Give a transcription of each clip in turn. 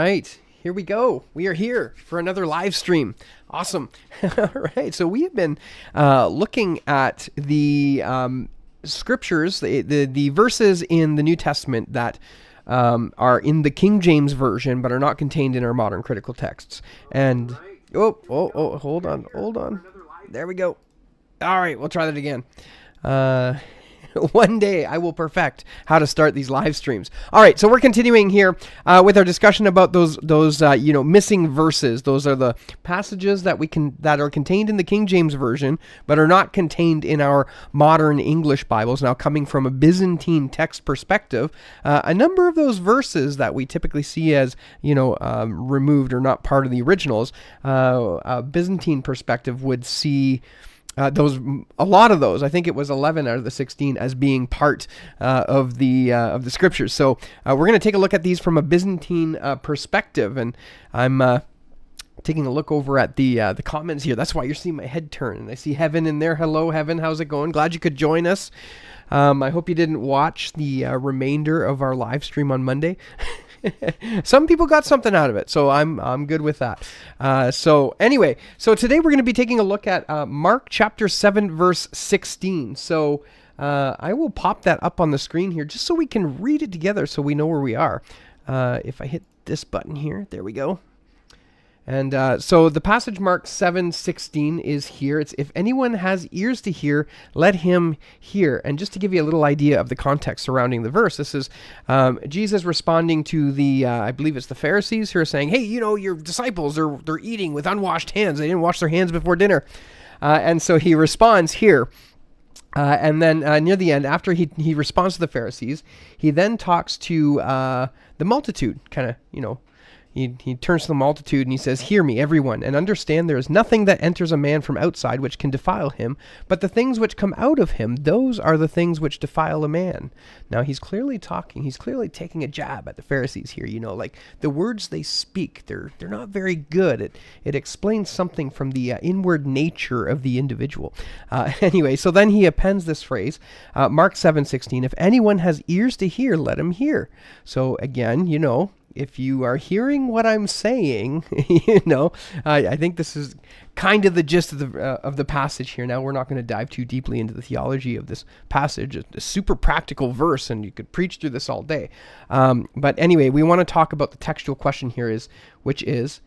right, here we go. We are here for another live stream. Awesome. All right, so we have been looking at the scriptures, the verses in the New Testament that are in the King James Version, but are not contained in our modern critical texts. And hold on. There we go. All right, we'll try that again. One day I will perfect how to start these live streams. All right, so we're continuing here with our discussion about those missing verses. Those are the passages that are contained in the King James Version, but are not contained in our modern English Bibles. Now, coming from a Byzantine text perspective, a number of those verses that we typically see as removed or not part of the originals, a Byzantine perspective would see a lot of those, I think it was 11 out of the 16, as being part of the scriptures. So we're going to take a look at these from a Byzantine perspective, and I'm taking a look over at the comments here. That's why you're seeing my head turn, and I see Heaven in there. Hello, Heaven. How's it going? Glad you could join us. I hope you didn't watch the remainder of our live stream on Monday. Some people got something out of it, so I'm good with that. So today we're going to be taking a look at Mark chapter 7, verse 16. So I will pop that up on the screen here just so we can read it together so we know where we are. If I hit this button here, there we go. And so the passage Mark 7:16 is here. It's, if anyone has ears to hear, let him hear. And just to give you a little idea of the context surrounding the verse, this is Jesus responding to the, I believe it's the Pharisees who are saying, hey, your disciples, they're eating with unwashed hands. They didn't wash their hands before dinner. And so he responds here. And then near the end, after he responds to the Pharisees, he then talks to the multitude, kind of, He turns to the multitude and he says, hear me, everyone, and understand there is nothing that enters a man from outside which can defile him, but the things which come out of him, those are the things which defile a man. Now, he's clearly taking a jab at the Pharisees here, like the words they speak, they're not very good. It explains something from the inward nature of the individual. Anyway, so then he appends this phrase, Mark 7:16, if anyone has ears to hear, let him hear. So again, if you are hearing what I'm saying, I think this is kind of the gist of the passage here. Now, we're not going to dive too deeply into the theology of this passage. It's a super practical verse, and you could preach through this all day. But anyway, we want to talk about the textual question here, which is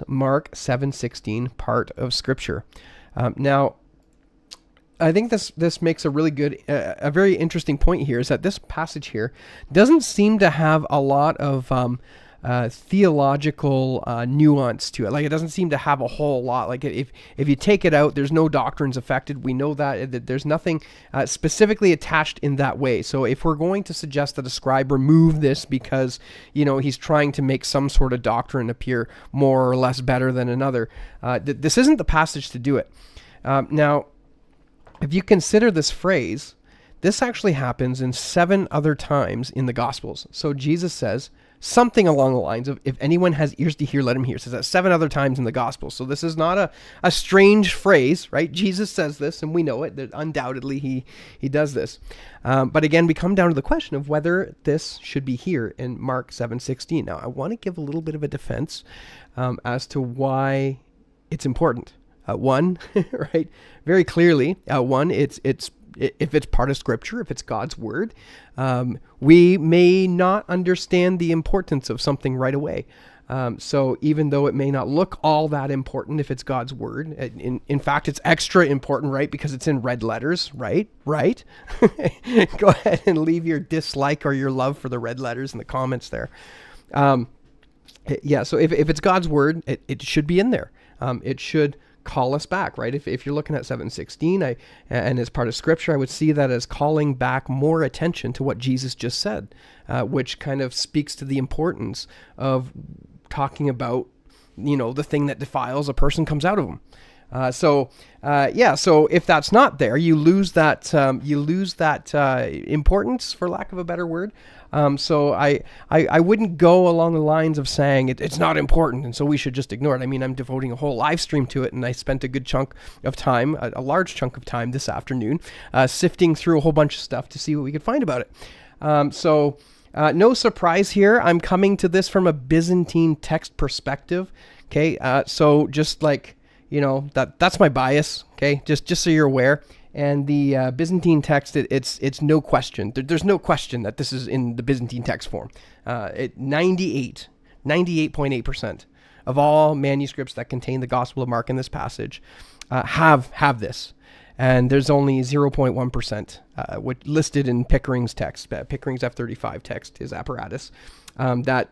Mark 7:16 part of Scripture? Now, I think this makes a really good, a very interesting point here, is that this passage here doesn't seem to have a lot of theological nuance to it. Like, it doesn't seem to have a whole lot. Like, if you take it out, there's no doctrines affected. We know that there's nothing specifically attached in that way. So if we're going to suggest that a scribe remove this because, he's trying to make some sort of doctrine appear more or less better than another, this isn't the passage to do it. Now, if you consider this phrase, this actually happens in 7 other times in the Gospels. So Jesus says something along the lines of, if anyone has ears to hear, let him hear. Says that 7 other times in the Gospels. So this is not a strange phrase, right? Jesus says this, and we know it. That undoubtedly he does this. But again, we come down to the question of whether this should be here in Mark 7:16. Now, I want to give a little bit of a defense as to why it's important. One, right? Very clearly, it's if it's part of Scripture, if it's God's Word, we may not understand the importance of something right away. So even though it may not look all that important, if it's God's Word, in fact, it's extra important, right? Because it's in red letters, right? Right? Go ahead and leave your dislike or your love for the red letters in the comments there. Yeah. So if it's God's Word, it should be in there. It should call us back, right? If you're looking at 7:16, and as part of Scripture, I would see that as calling back more attention to what Jesus just said, which kind of speaks to the importance of talking about, the thing that defiles a person comes out of them. So if that's not there, you lose that importance, for lack of a better word. So I wouldn't go along the lines of saying it's not important, and so we should just ignore it. I mean, I'm devoting a whole live stream to it, and I spent a good chunk of time, a large chunk of time this afternoon, sifting through a whole bunch of stuff to see what we could find about it. So No surprise here. I'm coming to this from a Byzantine text perspective. Okay, so just like, that's my bias. Okay, just so you're aware. And the Byzantine text, it's no question. There's no question that this is in the Byzantine text form. 98.8% of all manuscripts that contain the Gospel of Mark in this passage have this. And there's only 0.1% listed in Pickering's text, Pickering's F35 text, his apparatus, that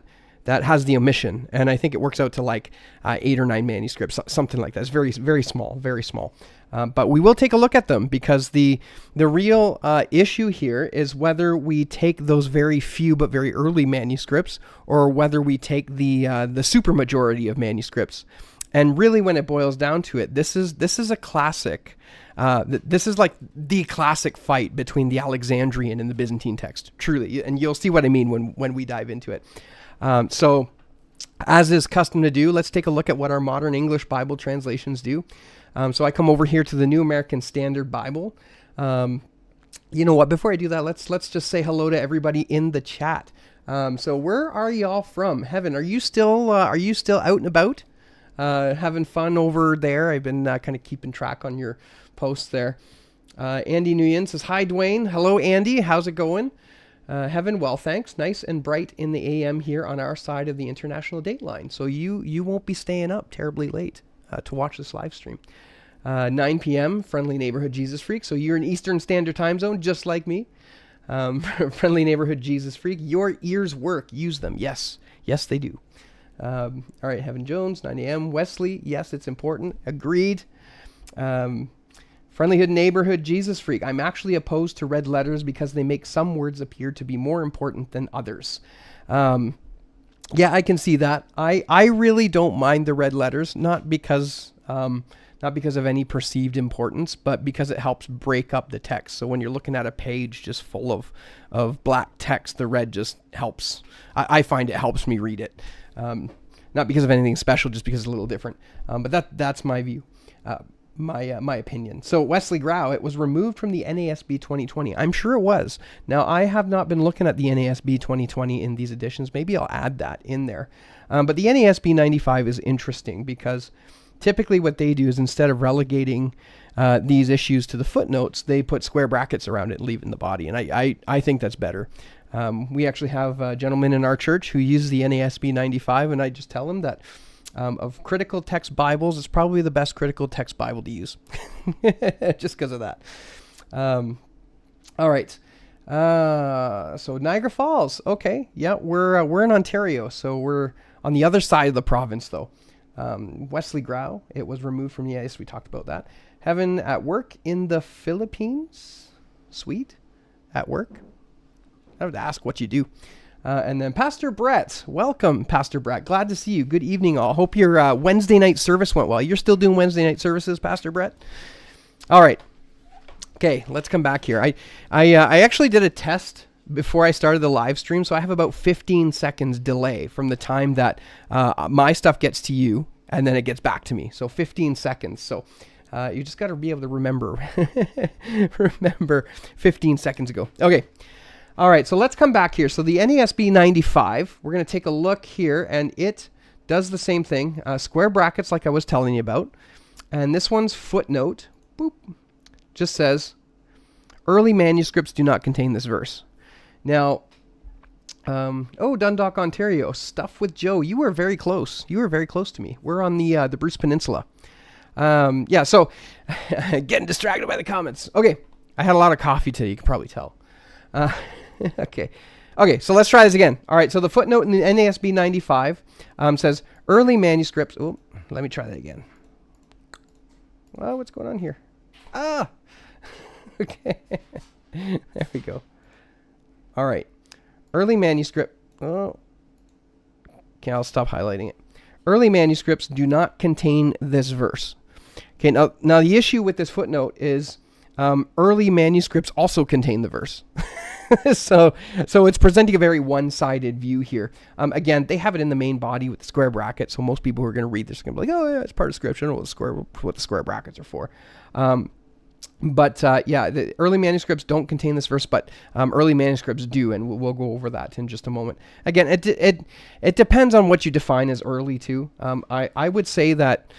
has the omission. And I think it works out to like 8 or 9 manuscripts, something like that. It's very, very small, very small. But we will take a look at them, because the real issue here is whether we take those very few but very early manuscripts, or whether we take the supermajority of manuscripts. And really, when it boils down to it, this is a classic. This is like the classic fight between the Alexandrian and the Byzantine text, truly. And you'll see what I mean when we dive into it. So, as is custom to do, let's take a look at what our modern English Bible translations do. So I come over here to the New American Standard Bible. You know what? Before I do that, let's just say hello to everybody in the chat. So where are y'all from? Heaven, are you still out and about? Having fun over there? I've been kind of keeping track on your posts there. Andy Nguyen says, hi, Dwayne. Hello, Andy. How's it going? Heaven, well, thanks. Nice and bright in the AM here on our side of the international date line. So you won't be staying up terribly late to watch this live stream. 9 p.m., Friendly Neighborhood Jesus Freak. So you're in Eastern Standard Time Zone, just like me. Friendly Neighborhood Jesus Freak. Your ears work. Use them. Yes, they do. All right, Heaven Jones, 9 a.m. Wesley, yes, it's important. Agreed. Friendly Neighborhood Jesus Freak. I'm actually opposed to red letters because they make some words appear to be more important than others. Yeah, I can see that. I really don't mind the red letters, not because of any perceived importance, but because it helps break up the text. So when you're looking at a page just full of black text, the red just helps. I find it helps me read it. Not because of anything special, just because it's a little different. But that's my view, my opinion. So Wesley Grau, it was removed from the NASB 2020. I'm sure it was. Now, I have not been looking at the NASB 2020 in these editions. Maybe I'll add that in there. But the NASB 95 is interesting because typically what they do is, instead of relegating these issues to the footnotes, they put square brackets around it and leave it in the body. And I think that's better. We actually have a gentleman in our church who uses the NASB 95, and I just tell him that of critical text Bibles, it's probably the best critical text Bible to use, just because of that. All right. So Niagara Falls. Okay. Yeah, we're in Ontario, so we're on the other side of the province, though. Wesley Grau, it was removed from the ice. We talked about that. Heaven at work in the Philippines. Sweet. At work. I would ask what you do. And then Pastor Brett. Welcome, Pastor Brett. Glad to see you. Good evening, all. Hope your Wednesday night service went well. You're still doing Wednesday night services, Pastor Brett? All right. Okay, let's come back here. I actually did a test before I started the live stream, so I have about 15 seconds delay from the time that my stuff gets to you and then it gets back to me. So 15 seconds. So you just got to be able to remember 15 seconds ago. Okay. All right, so let's come back here. So the NASB 95, we're going to take a look here, and it does the same thing. Square brackets like I was telling you about. And this one's footnote, boop, just says, early manuscripts do not contain this verse. Now, Dundalk, Ontario, Stuff with Joe. You were very close. You were very close to me. We're on the Bruce Peninsula. Yeah, so getting distracted by the comments. Okay, I had a lot of coffee today, you can probably tell. Okay, so let's try this again. All right, so the footnote in the NASB 95 says, early manuscripts. Oh, let me try that again. Well, what's going on here? Okay. There we go. All right. Early manuscript. Oh. Okay, I'll stop highlighting it. Early manuscripts do not contain this verse. Okay, now the issue with this footnote is early manuscripts also contain the verse. So it's presenting a very one-sided view here. Again, they have it in the main body with the square brackets, so most people who are going to read this are going to be like, oh, yeah, it's part of scripture. I don't know what the square brackets are for. But yeah, the early manuscripts don't contain this verse, but early manuscripts do, and we'll go over that in just a moment. Again, it depends on what you define as early too. I would say that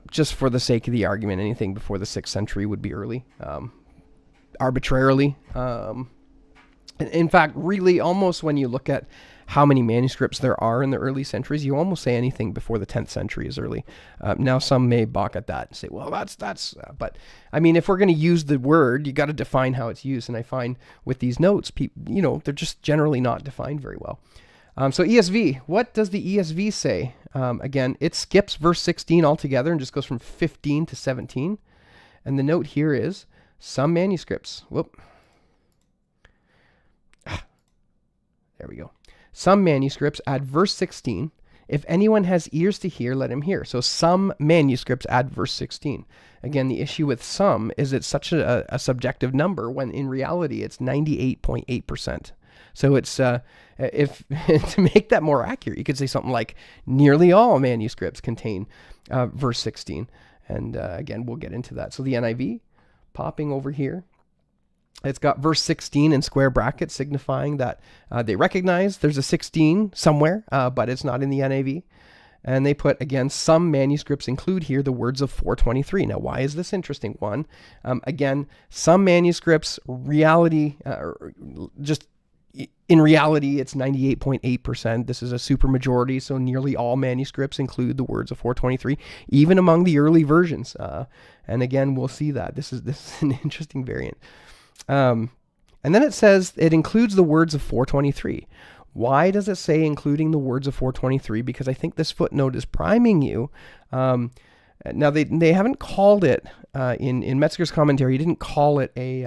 just for the sake of the argument, anything before the 6th century would be early, arbitrarily. In fact, really, almost when you look at how many manuscripts there are in the early centuries, you almost say anything before the 10th century is early. Now, some may balk at that and say, well, that's but I mean, if we're going to use the word, you got to define how it's used. And I find with these notes, they're just generally not defined very well. So ESV, what does the ESV say? Again, it skips verse 16 altogether and just goes from 15 to 17. And the note here is some manuscripts. There we go. Some manuscripts add verse 16. If anyone has ears to hear, let him hear. So some manuscripts add verse 16. Again, the issue with some is it's such a subjective number when in reality it's 98.8%. So it's if to make that more accurate, you could say something like nearly all manuscripts contain verse 16. And again, we'll get into that. So the NIV popping over here. It's got verse 16 in square brackets, signifying that they recognize there's a 16 somewhere, but it's not in the NIV. And they put, again, some manuscripts include here the words of 423. Now, why is this interesting? One, again, some manuscripts, just in reality, it's 98.8%. This is a supermajority, so nearly all manuscripts include the words of 423, even among the early versions. And again, we'll see that. This is an interesting variant. And then it says it includes the words of 423. Why does it say including the words of 423? Because I think this footnote is priming you. Now they haven't called it in Metzger's commentary. He didn't call it a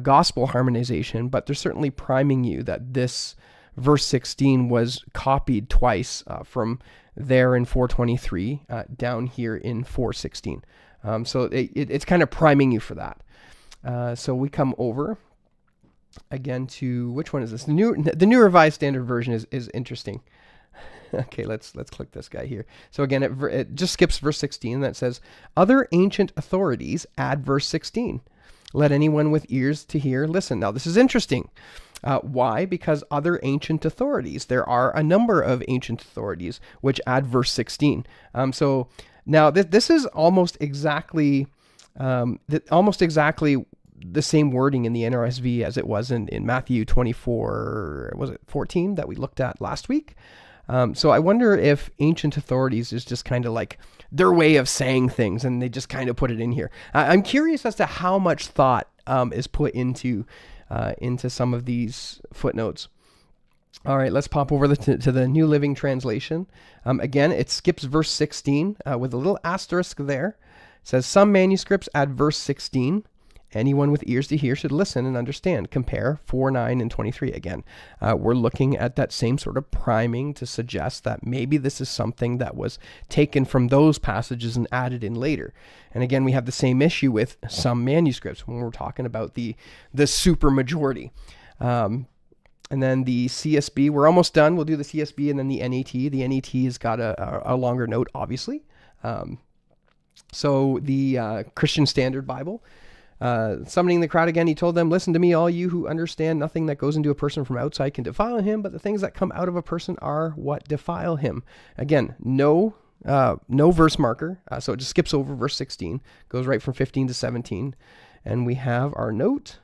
gospel harmonization, but they're certainly priming you that this verse 16 was copied twice from there in 423 down here in 416. So it's kind of priming you for that. So we come over again to, which one is this? The New Revised Standard Version is interesting. Okay, let's click this guy here. So again, it just skips verse 16 that says, other ancient authorities add verse 16. Let anyone with ears to hear listen. Now this is interesting. Why? Because other ancient authorities, there are a number of ancient authorities which add verse 16. So now this is almost exactly the same wording in the NRSV as it was in Matthew 24, was it 14 that we looked at last week? So I wonder if ancient authorities is just kind of like their way of saying things and they just kind of put it in here. I'm curious as to how much thought is put into some of these footnotes. All right, let's pop over to the New Living Translation. Again, it skips verse 16 with a little asterisk there. It says some manuscripts add verse 16. Anyone with ears to hear should listen and understand. Compare 4, 9, and 23. Again, we're looking at that same sort of priming to suggest that maybe this is something that was taken from those passages and added in later. And again, we have the same issue with some manuscripts when we're talking about the super majority. And then the CSB, we're almost done. We'll do the CSB and then the NAT. The NAT has got a longer note, obviously. So the Christian Standard Bible, summoning the crowd again, he told them, listen to me, all you who understand nothing that goes into a person from outside can defile him, but the things that come out of a person are what defile him. Again, no verse marker. So it just skips over verse 16, goes right from 15 to 17. And we have our note,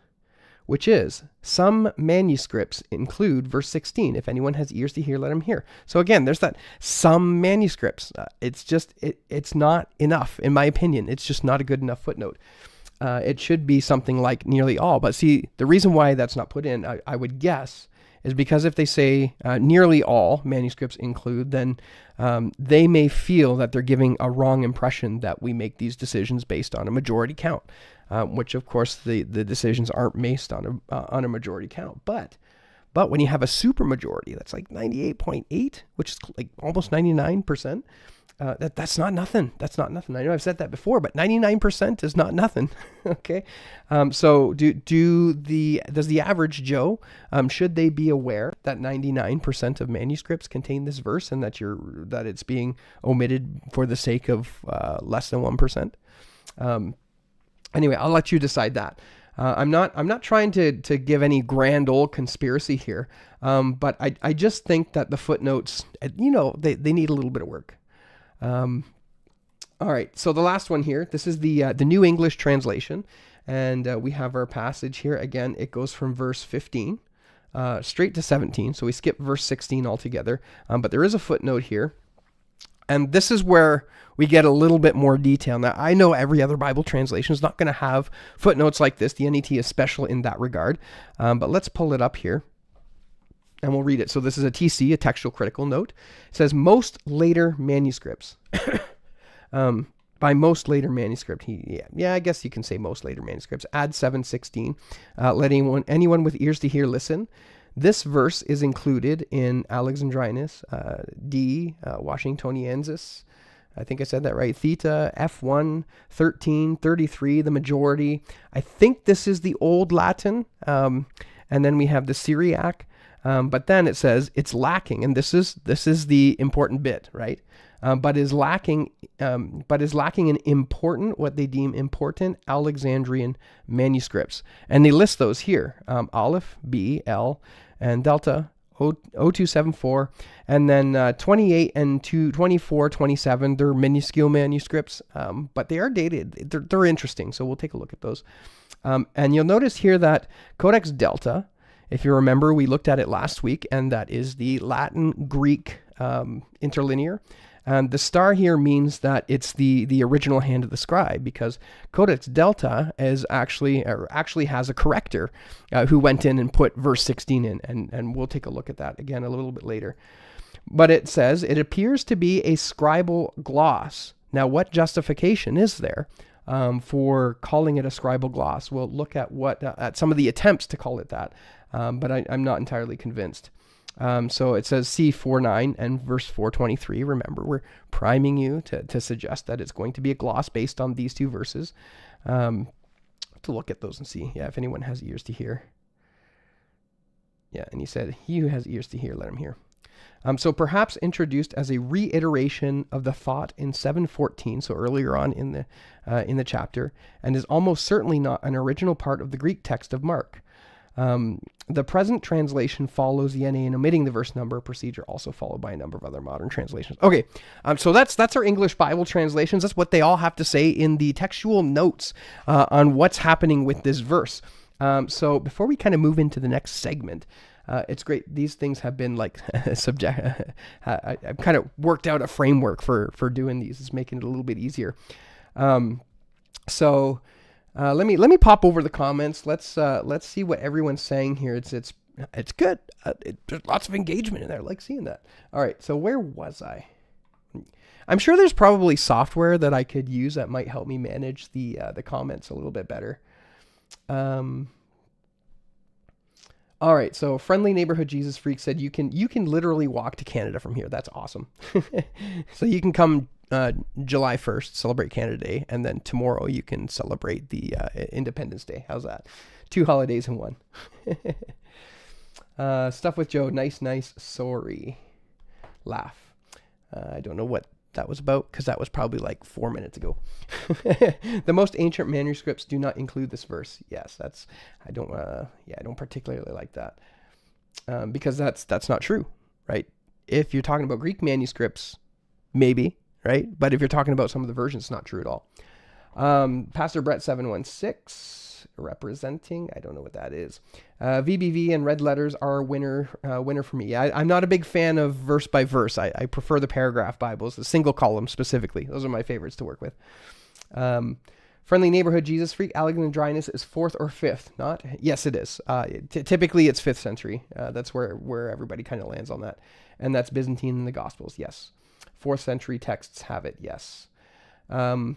which is some manuscripts include verse 16. If anyone has ears to hear, let him hear. So again, there's that some manuscripts. It's not enough, in my opinion. It's just not a good enough footnote. It should be something like nearly all. But see, the reason why that's not put in, I would guess, is because if they say nearly all manuscripts include, then they may feel that they're giving a wrong impression that we make these decisions based on a majority count, which of course the decisions aren't based on a majority count. But when you have a supermajority, that's like 98.8, which is like almost 99%. That's not nothing. That's not nothing. I know I've said that before, but 99% is not nothing. Okay. So does the average Joe, should they be aware that 99% of manuscripts contain this verse and that it's being omitted for the sake of less than 1%? Anyway, I'll let you decide that. I'm not trying to give any grand old conspiracy here, but I just think that the footnotes, they need a little bit of work. All right, so the last one here, this is the New English translation, and we have our passage here. Again, it goes from verse 15 straight to 17, so we skip verse 16 altogether, but there is a footnote here, and this is where we get a little bit more detail. Now, I know every other Bible translation is not going to have footnotes like this. The NET is special in that regard, but let's pull it up here, and we'll read it. So this is a TC, a textual critical note. It says, most later manuscripts. By most later manuscript, I guess you can say most later manuscripts. Add 7:16. Let anyone with ears to hear listen. This verse is included in Alexandrinus, D, Washingtoniensis. I think I said that right. Theta, F1, 13, 33, the majority. I think this is the Old Latin. And then we have the Syriac. But then it says it's lacking, and this is the important bit, right? But is lacking an important, what they deem important, Alexandrian manuscripts, and they list those here: Aleph, B, L, and Delta, O274, and then 28 and 24, 27. They're minuscule manuscripts, but they are dated. They're interesting, so we'll take a look at those. And you'll notice here that Codex Delta, if you remember, we looked at it last week, and that is the Latin-Greek interlinear. And the star here means that it's the original hand of the scribe, because Codex Delta actually has a corrector who went in and put verse 16 in, and we'll take a look at that again a little bit later. But it says, it appears to be a scribal gloss. Now, what justification is there for calling it a scribal gloss? We'll look at at some of the attempts to call it that, but I'm not entirely convinced. So it says C49 and verse 423. Remember, we're priming you to suggest that it's going to be a gloss based on these two verses. To look at those and see, if anyone has ears to hear. Yeah, and he said, he who has ears to hear, let him hear. So perhaps introduced as a reiteration of the thought in 7:14, so earlier on in the chapter, and is almost certainly not an original part of the Greek text of Mark. The present translation follows the NA in omitting the verse number procedure, also followed by a number of other modern translations. Okay, so that's our English Bible translations. That's what they all have to say in the textual notes on what's happening with this verse. So before we kind of move into the next segment, it's great. These things have been like I've kind of worked out a framework for doing these. It's making it a little bit easier. Let me pop over the comments. Let's see what everyone's saying here. It's good. There's lots of engagement in there. I like seeing that. All right. So where was I? I'm sure there's probably software that I could use that might help me manage the comments a little bit better. All right. So friendly neighborhood Jesus freak said you can literally walk to Canada from here. That's awesome. So you can come July 1st, celebrate Canada Day, and then tomorrow you can celebrate the Independence Day. How's that? 2 holidays in one. Stuff with Joe. Nice. Sorry. Laugh. I don't know what that was about, because that was probably like 4 minutes ago. The most ancient manuscripts do not include this verse. Yes, I don't particularly like that, because that's not true, right? If you're talking about Greek manuscripts, maybe. Right? But if you're talking about some of the versions, it's not true at all. Pastor Brett 716 representing, I don't know what that is. VBV and red letters are a winner for me. I'm not a big fan of verse by verse. I prefer the paragraph Bibles, the single column specifically. Those are my favorites to work with. Friendly neighborhood Jesus freak, Alexandrinus is 4th or 5th, not? Yes, it is. Typically it's 5th century. That's where everybody kind of lands on that. And that's Byzantine in the Gospels, yes. 4th century texts have it, yes. I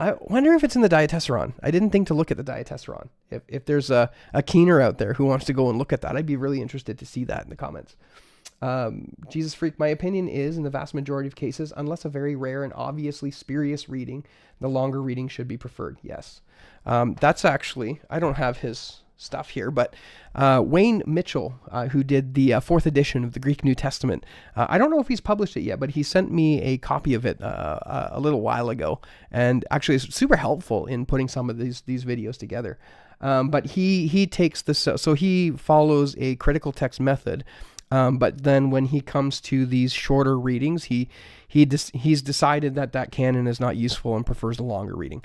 wonder if it's in the Diatessaron. I didn't think to look at the Diatessaron. If there's a keener out there who wants to go and look at that, I'd be really interested to see that in the comments. Jesus freak, my opinion is, in the vast majority of cases, unless a very rare and obviously spurious reading, the longer reading should be preferred, yes. That's actually, I don't have his stuff here, but Wayne Mitchell, who did the fourth edition of the Greek New Testament, I don't know if he's published it yet, but he sent me a copy of it a little while ago, and actually it's super helpful in putting some of these videos together. But he takes this, so he follows a critical text method, but then when he comes to these shorter readings, he's decided that canon is not useful and prefers the longer reading.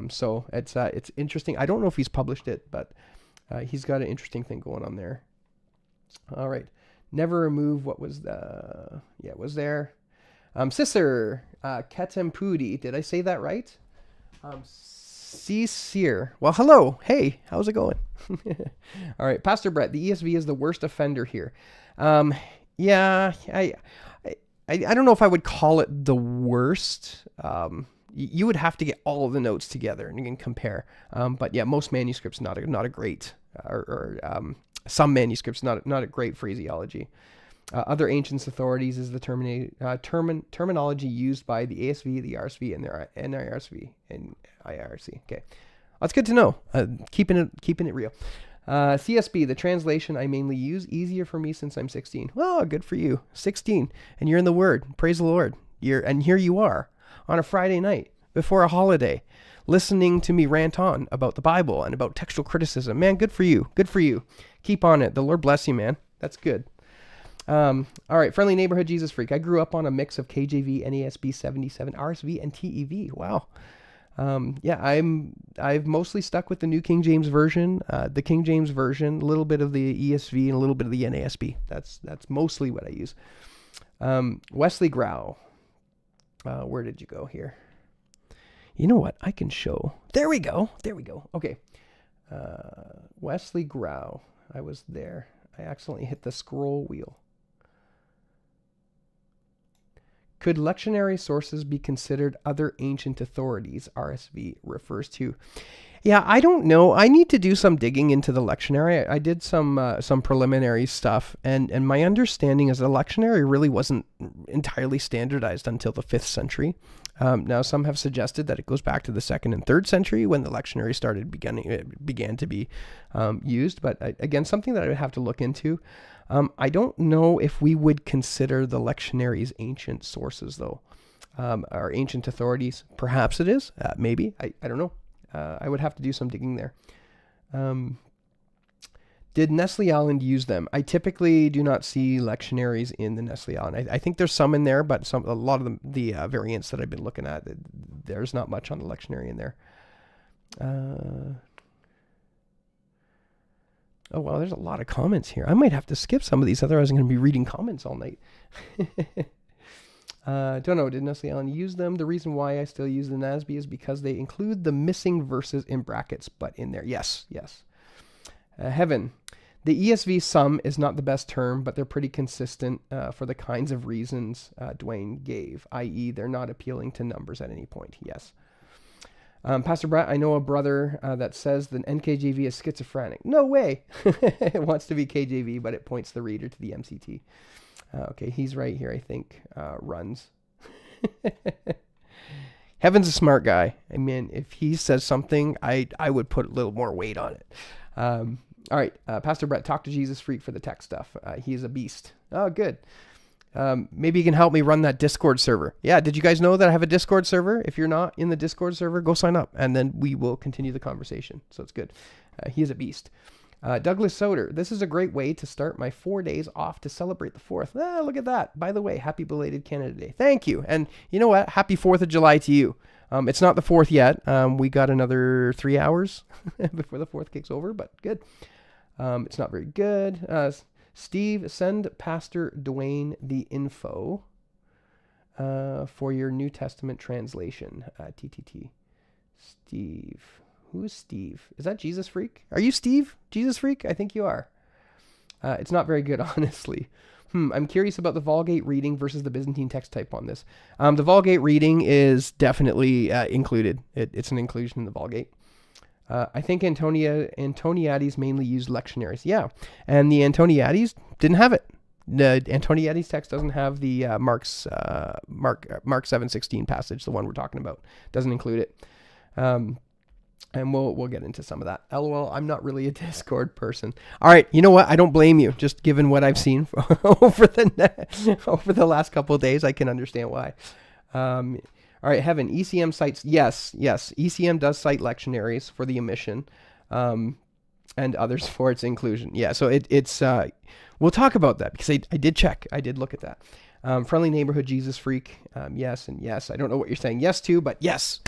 So it's interesting. I don't know if he's published it, but he's got an interesting thing going on there. All right. Never remove what was it was there. Sister Katempudi, did I say that right? Cecir. Well, hello. Hey, how's it going? All right. Pastor Brett, the ESV is the worst offender here. Yeah, I don't know if I would call it the worst. You would have to get all of the notes together and you can compare. But yeah, most manuscripts not a great, or some manuscripts not a great phraseology. Other ancient authorities is the terminology used by the ASV, the RSV, and the NIRSV and IRC. Okay, that's good to know. Keeping it real. CSB, the translation I mainly use, easier for me since I'm 16. Well, good for you. 16, and you're in the Word. Praise the Lord. And here you are on a Friday night before a holiday, listening to me rant on about the Bible and about textual criticism. Man, good for you. Good for you. Keep on it. The Lord bless you, man. That's good. All right, friendly neighborhood Jesus freak. I grew up on a mix of KJV, NASB 77, RSV, and TEV. Wow. Yeah, I've mostly stuck with the New King James Version, the King James Version, a little bit of the ESV, and a little bit of the NASB. That's mostly what I use. Wesley Grau. Where did you go here? You know what? I can show. There we go. Okay. Wesley Grau. I was there. I accidentally hit the scroll wheel. Could lectionary sources be considered other ancient authorities? RSV refers to. Yeah, I don't know. I need to do some digging into the lectionary. I did some preliminary stuff, and my understanding is the lectionary really wasn't entirely standardized until the 5th century. Now, some have suggested that it goes back to the 2nd and 3rd century when the lectionary began to be used. But again, something that I would have to look into. I don't know if we would consider the lectionaries ancient sources, though, or ancient authorities. Perhaps it is. Maybe. I don't know. I would have to do some digging there. Did Nestle Island use them? I typically do not see lectionaries in the Nestle Island. I think there's some in there, but a lot of the variants that I've been looking at, there's not much on the lectionary in there. Oh, wow, there's a lot of comments here. I might have to skip some of these, otherwise I'm going to be reading comments all night. Don't know, did Nestle Island use them? The reason why I still use the NASB is because they include the missing verses in brackets, but in there. Yes. Heaven. The ESV sum is not the best term, but they're pretty consistent for the kinds of reasons Dwayne gave, i.e. they're not appealing to numbers at any point. Yes. Pastor Brett, I know a brother that says the NKJV is schizophrenic. No way. It wants to be KJV, but it points the reader to the MCT. Okay, he's right here, I think. Runs. Heaven's a smart guy. I mean, if he says something, I would put a little more weight on it. All right, Pastor Brett, talk to Jesus Freak for the tech stuff. He is a beast. Oh, good. Maybe you can help me run that Discord server. Yeah, did you guys know that I have a Discord server? If you're not in the Discord server, go sign up, and then we will continue the conversation. So it's good. He is a beast. Douglas Soder, this is a great way to start my 4 days off to celebrate the 4th. Look at that. By the way, happy belated Canada Day. Thank you. And you know what? Happy 4th of July to you. It's not the 4th yet. We got another 3 hours before the 4th kicks over, but good. It's not very good. Steve, send Pastor Dwayne the info for your New Testament translation. TTT. Steve. Who is Steve? Is that Jesus Freak? Are you Steve? Jesus Freak? I think you are. It's not very good, honestly. I'm curious about the Vulgate reading versus the Byzantine text type on this. The Vulgate reading is definitely included. It's an inclusion in the Vulgate. I think Antoniades mainly used lectionaries. Yeah, and the Antoniades didn't have it. The Antoniades text doesn't have the Mark 7:16 passage, the one we're talking about. Doesn't include it. And we'll get into some of that. LOL, I'm not really a Discord person. All right, you know what? I don't blame you. Just given what I've seen over the last couple of days, I can understand why. All right, Heaven, ECM cites, yes, ECM does cite lectionaries for the omission, and others for its inclusion. Yeah, so it's we'll talk about that because I did check. I did look at that. Friendly Neighborhood Jesus Freak, yes and yes. I don't know what you're saying yes to, but yes.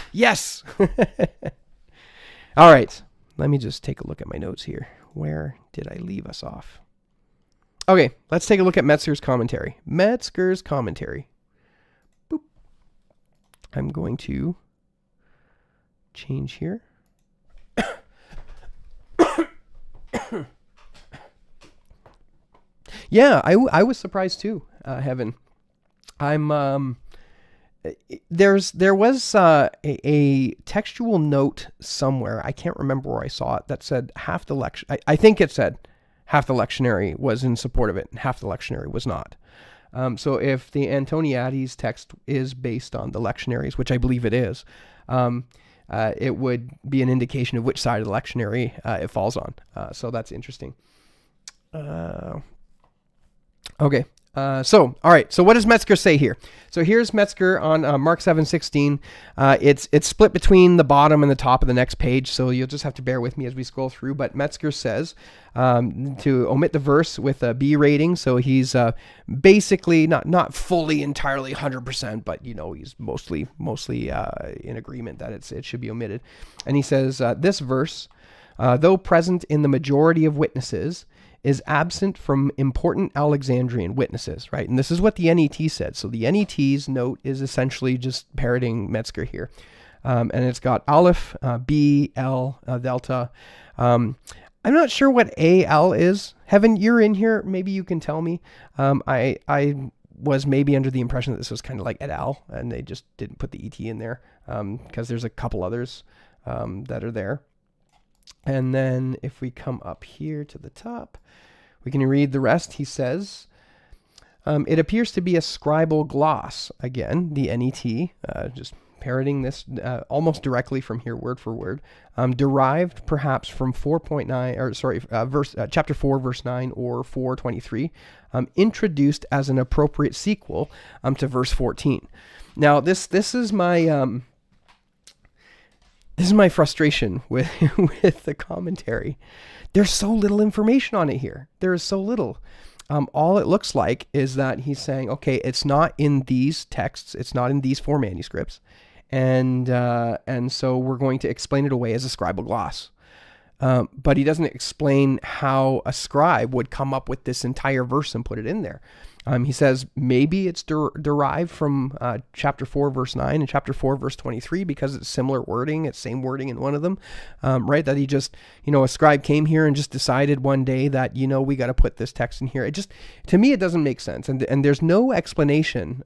All right, let me just take a look at my notes here. Where did I leave us off? Okay, let's take a look at Metzger's commentary. Boop. I'm going to change here. Yeah, I was surprised too, Heaven. There was a textual note somewhere. I can't remember where I saw it that said half the lectionary. I think it said half the lectionary was in support of it, and half the lectionary was not. So if the Antoniades text is based on the lectionaries, which I believe it is, it would be an indication of which side of the lectionary it falls on. So that's interesting. Okay. All right. So what does Metzger say here? So here's Metzger on Mark 7:16. It's split between the bottom and the top of the next page, so you'll just have to bear with me as we scroll through. But Metzger says to omit the verse with a B rating. So he's basically not fully entirely 100%, but he's mostly in agreement that it should be omitted. And he says this verse, though present in the majority of witnesses, is absent from important Alexandrian witnesses, right? And this is what the NET said. So the NET's note is essentially just parroting Metzger here. And it's got Aleph, B, L, delta. I'm not sure what AL is. Heaven, you're in here. Maybe you can tell me. I was maybe under the impression that this was kind of like et al, and they just didn't put the ET in there because there's a couple others that are there. And then if we come up here to the top, we can read the rest. He says, it appears to be a scribal gloss. Again, the NET, just parroting this almost directly from here, word for word, derived perhaps from chapter 4, verse 9 or 4:23, introduced as an appropriate sequel to verse 14. Now, this is my... This is my frustration with the commentary. There's so little information on it here. There is so little. All it looks like is that he's saying, okay, it's not in these texts. It's not in these 4 manuscripts. And so we're going to explain it away as a scribal gloss. But he doesn't explain how a scribe would come up with this entire verse and put it in there. He says maybe it's derived from chapter 4, verse 9 and chapter 4, verse 23 because it's similar wording. It's same wording in one of them, right? That he just, a scribe came here and just decided one day that, we got to put this text in here. It just, to me, it doesn't make sense. And there's no explanation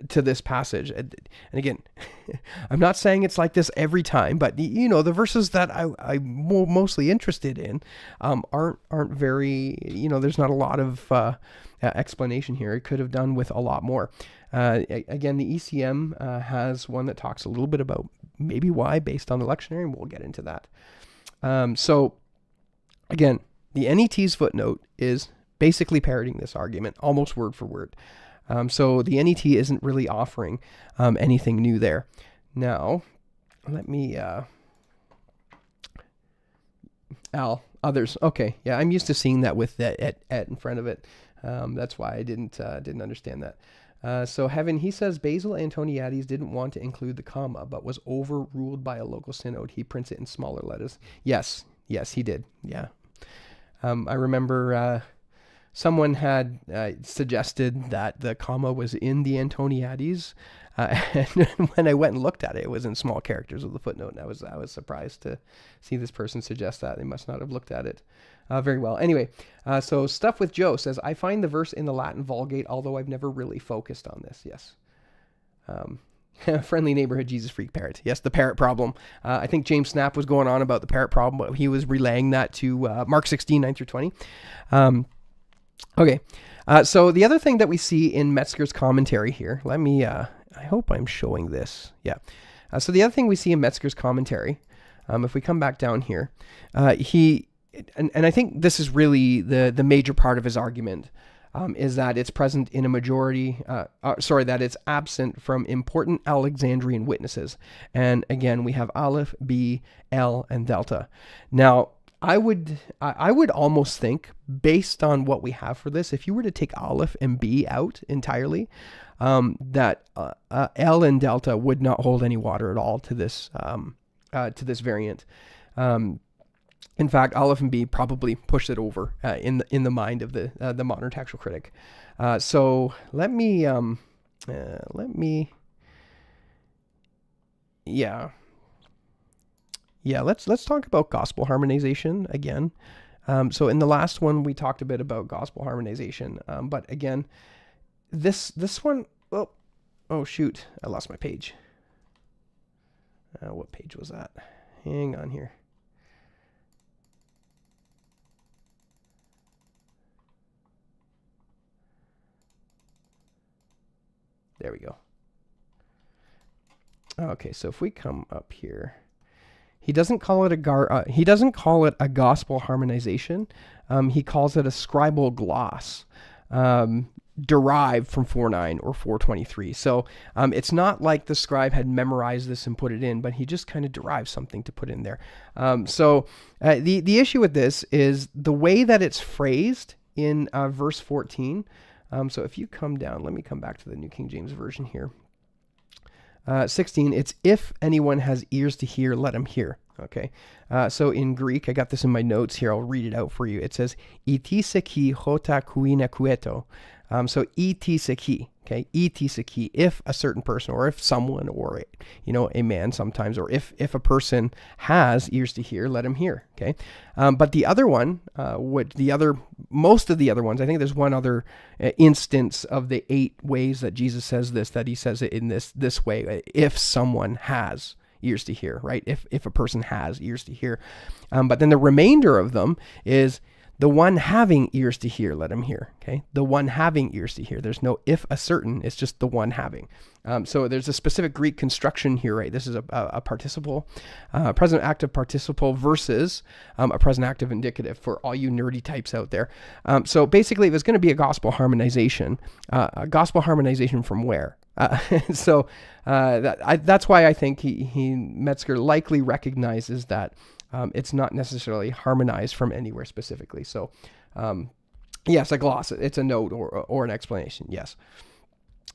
to this passage. And again, I'm not saying it's like this every time, but the verses that I'm mostly interested in aren't very, there's not a lot of explanation here. It could have done with a lot more. Again, the ECM has one that talks a little bit about maybe why based on the lectionary, and we'll get into that. So again, the NET's footnote is basically parroting this argument almost word for word. So the NET isn't really offering anything new there. Now, let me... others. Okay, yeah, I'm used to seeing that with that at in front of it. That's why I didn't understand that. So Heaven, he says Basil Antoniades didn't want to include the comma, but was overruled by a local synod. He prints it in smaller letters. Yes, he did. Yeah. I remember someone had suggested that the comma was in the Antoniades, and when I went and looked at it, it was in small characters with the footnote, and I was surprised to see this person suggest that. They must not have looked at it very well. Anyway, so Stuff with Joe says, I find the verse in the Latin Vulgate, although I've never really focused on this. Yes. Friendly Neighborhood Jesus Freak Parrot. Yes, the parrot problem. I think James Snap was going on about the parrot problem, but he was relaying that to Mark 16, 9 through 20. Okay, so the other thing that we see in Metzger's commentary here, I hope I'm showing this. Yeah. So the other thing we see in Metzger's commentary if we come back down here, and I think this is really the major part of his argument, is that it's present in a majority, that it's absent from important Alexandrian witnesses. And again, we have Aleph, B, L, and Delta. Now, I would almost think, based on what we have for this, if you were to take Aleph and B out entirely, that L and Delta would not hold any water at all to this variant. In fact, Aleph and B probably pushed it over in the mind of the modern textual critic. So let's talk about gospel harmonization again. So in the last one we talked a bit about gospel harmonization, but again, this one, oh shoot, I lost my page. What page was that? Hang on here. There we go. Okay, so if we come up here, he doesn't call it a gospel harmonization. He calls it a scribal gloss, derived from 4.9 or 4.23. So it's not like the scribe had memorized this and put it in, but he just kind of derived something to put in there. So the issue with this is the way that it's phrased in verse 14. So if you come down, let me come back to the New King James Version here. 16, it's if anyone has ears to hear, let him hear. Okay. So in Greek, I got this in my notes here. I'll read it out for you. It says, itiseki hota kuina kueto. So itiseki, okay, itiseki, if a certain person, or if someone, or a man sometimes, or if a person has ears to hear, let him hear. Okay, but the other one, most of the other ones, I think there's one other instance of the 8 ways that Jesus says this, that he says it in this way: if someone has ears to hear, right? If a person has ears to hear, but then the remainder of them is, the one having ears to hear, let him hear. Okay, the one having ears to hear. There's no if a certain. It's just the one having. So there's a specific Greek construction here, right? This is a participle, present active participle versus a present active indicative for all you nerdy types out there. So basically, if it's going to be a gospel harmonization from where? So that's why I think Metzger likely recognizes that. It's not necessarily harmonized from anywhere specifically. So, yes, a gloss. It's a note or an explanation. Yes.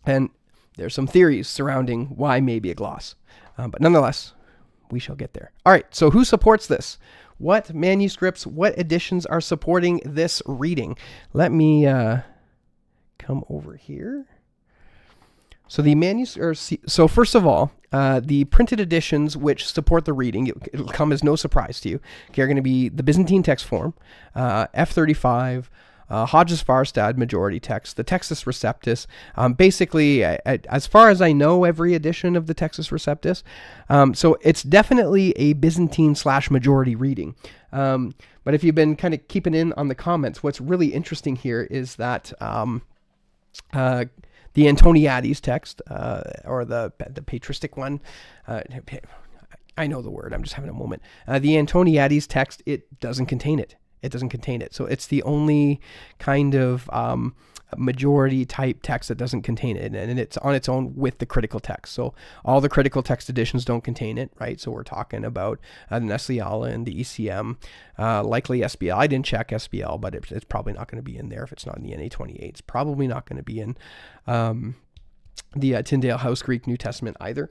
And there's some theories surrounding why maybe a gloss. But nonetheless, we shall get there. All right. So who supports this? What manuscripts, what editions are supporting this reading? Let me come over here. So so first of all, the printed editions which support the reading, it'll come as no surprise to you, okay, are going to be the Byzantine Text form, F35, Hodges Farstad majority text, the Textus Receptus. Basically, as far as I know, every edition of the Textus Receptus. So it's definitely a Byzantine/majority reading. But if you've been kind of keeping in on the comments, what's really interesting here is that the Antoniades text, or the patristic one, I know the word, I'm just having a moment. The Antoniades text, it doesn't contain it. It doesn't contain it. So it's the only kind of majority type text that doesn't contain it, and it's on its own with the critical text. So all the critical text editions don't contain it, right? So we're talking about the Nestle Aland, the ECM, likely SBL. I didn't check SBL, but it's probably not going to be in there if it's not in the NA28. It's probably not going to be in the Tyndale House Greek New Testament either.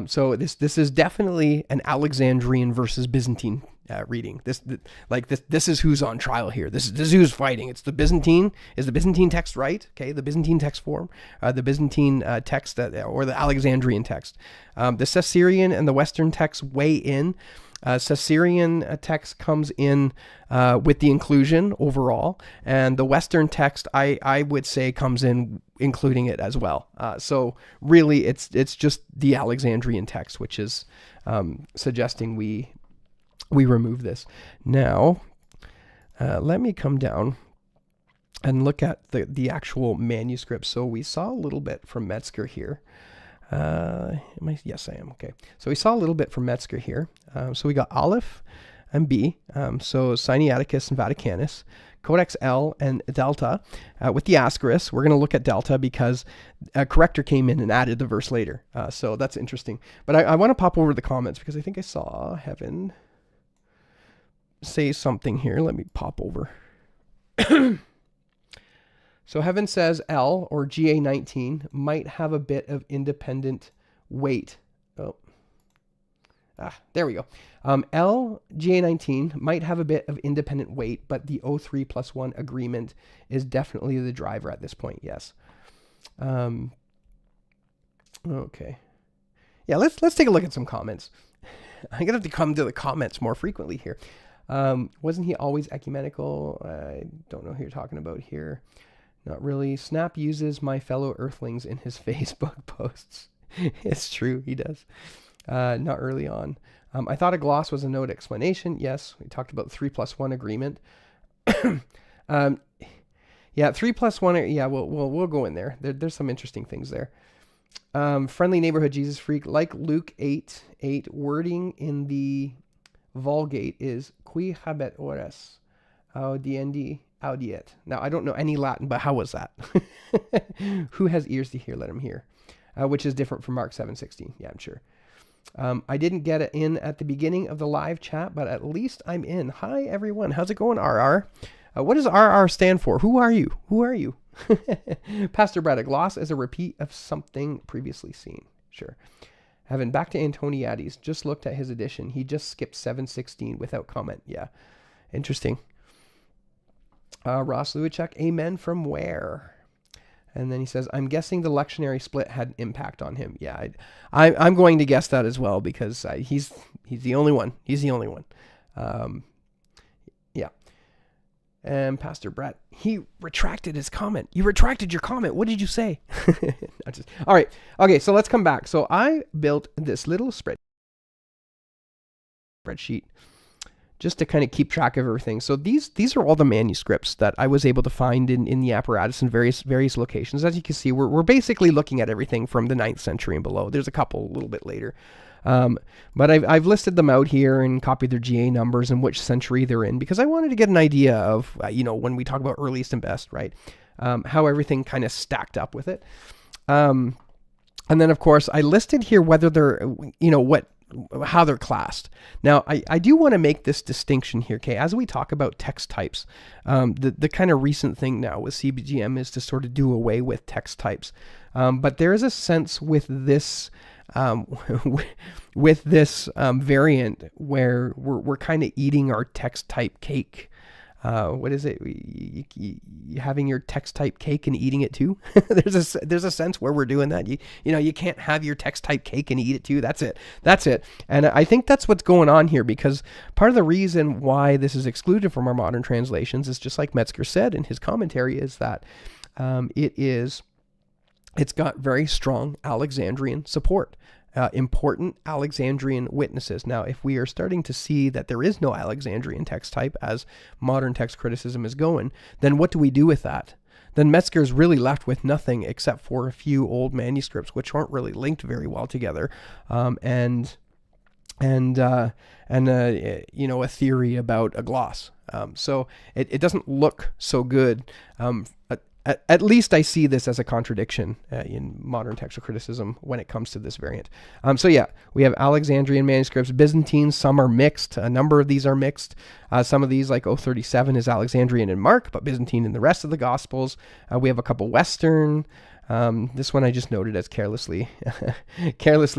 So this is definitely an Alexandrian versus Byzantine reading. This is who's on trial here. This is who's fighting. It's the Byzantine. Is the Byzantine text right? Okay, the Byzantine text form, the Byzantine text, or the Alexandrian text. The Caesarean and the Western text weigh in. Caesarean text comes in with the inclusion overall, and the Western text, I would say, comes in including it as well. So really, it's just the Alexandrian text, which is suggesting we remove this. Now, let me come down and look at the actual manuscript. So we saw a little bit from Metzger here. Yes, I am. Okay. So we saw a little bit from Metzger here. So we got Aleph and B. So Sinaiticus and Vaticanus. Codex L and Delta. With the asterisk, we're going to look at Delta because a corrector came in and added the verse later. So that's interesting. But I want to pop over the comments because I think I saw Heaven say something here. Let me pop over. So Heaven says L or GA19 might have a bit of independent weight. There we go. L GA19 might have a bit of independent weight, but the 03+1 agreement is definitely the driver at this point. Yes. Okay. Yeah, let's take a look at some comments. I'm gonna have to come to the comments more frequently here. Wasn't he always ecumenical? I don't know who you're talking about here. Not really. Snap uses my fellow Earthlings in his Facebook posts. It's true, he does. Not early on. I thought a gloss was a note explanation. Yes, we talked about 3+1 agreement. Yeah, 3+1. Yeah, we'll go in there. There's some interesting things there. Friendly neighborhood Jesus freak, like Luke 8:8, wording in the Vulgate is qui habet ores audiendi audiet. Now I don't know any Latin, but how was that? Who has ears to hear, let him hear. Which is different from Mark 7:16. Yeah, I'm sure. I didn't get it in at the beginning of the live chat, but at least I'm in. Hi, everyone. How's it going, RR? What does RR stand for? Who are you? Who are you? Pastor Brad, a gloss is a repeat of something previously seen. Sure. Heaven, back to Antoniades. Just looked at his edition. He just skipped 7:16 without comment. Yeah. Interesting. Ross Lewichuk, amen from where? And then he says, I'm guessing the lectionary split had an impact on him. Yeah, I'm going to guess that as well because he's the only one. He's the only one. Yeah. And Pastor Brett, he retracted his comment. You retracted your comment. What did you say? All right. Okay, so let's come back. So I built this little spreadsheet just to kind of keep track of everything. So these are all the manuscripts that I was able to find in the apparatus in various locations. As you can see, we're basically looking at everything from the 9th century and below. There's a couple a little bit later. But I've listed them out here and copied their GA numbers and which century they're in because I wanted to get an idea of, when we talk about earliest and best, right? How everything kind of stacked up with it. And then, of course, I listed here whether they're, how they're classed. Now, I do want to make this distinction here, okay? As we talk about text types, the kind of recent thing now with CBGM is to sort of do away with text types. But there is a sense with this variant where we're kind of eating our text type cake. What is it? You having your text type cake and eating it too? There's a sense where we're doing that. You can't have your text type cake and eat it too. That's it. And I think that's what's going on here because part of the reason why this is excluded from our modern translations is just like Metzger said in his commentary is that it's got very strong Alexandrian support. Important Alexandrian witnesses. Now, if we are starting to see that there is no Alexandrian text type as modern text criticism is going, then what do we do with that? Then Metzger's really left with nothing except for a few old manuscripts, which aren't really linked very well together, and a theory about a gloss. So it doesn't look so good. At least I see this as a contradiction in modern textual criticism when it comes to this variant. So yeah, we have Alexandrian manuscripts, Byzantine, some are mixed. A number of these are mixed. Some of these, like 037, is Alexandrian in Mark, but Byzantine in the rest of the Gospels. We have a couple Western. This one I just noted as carelessly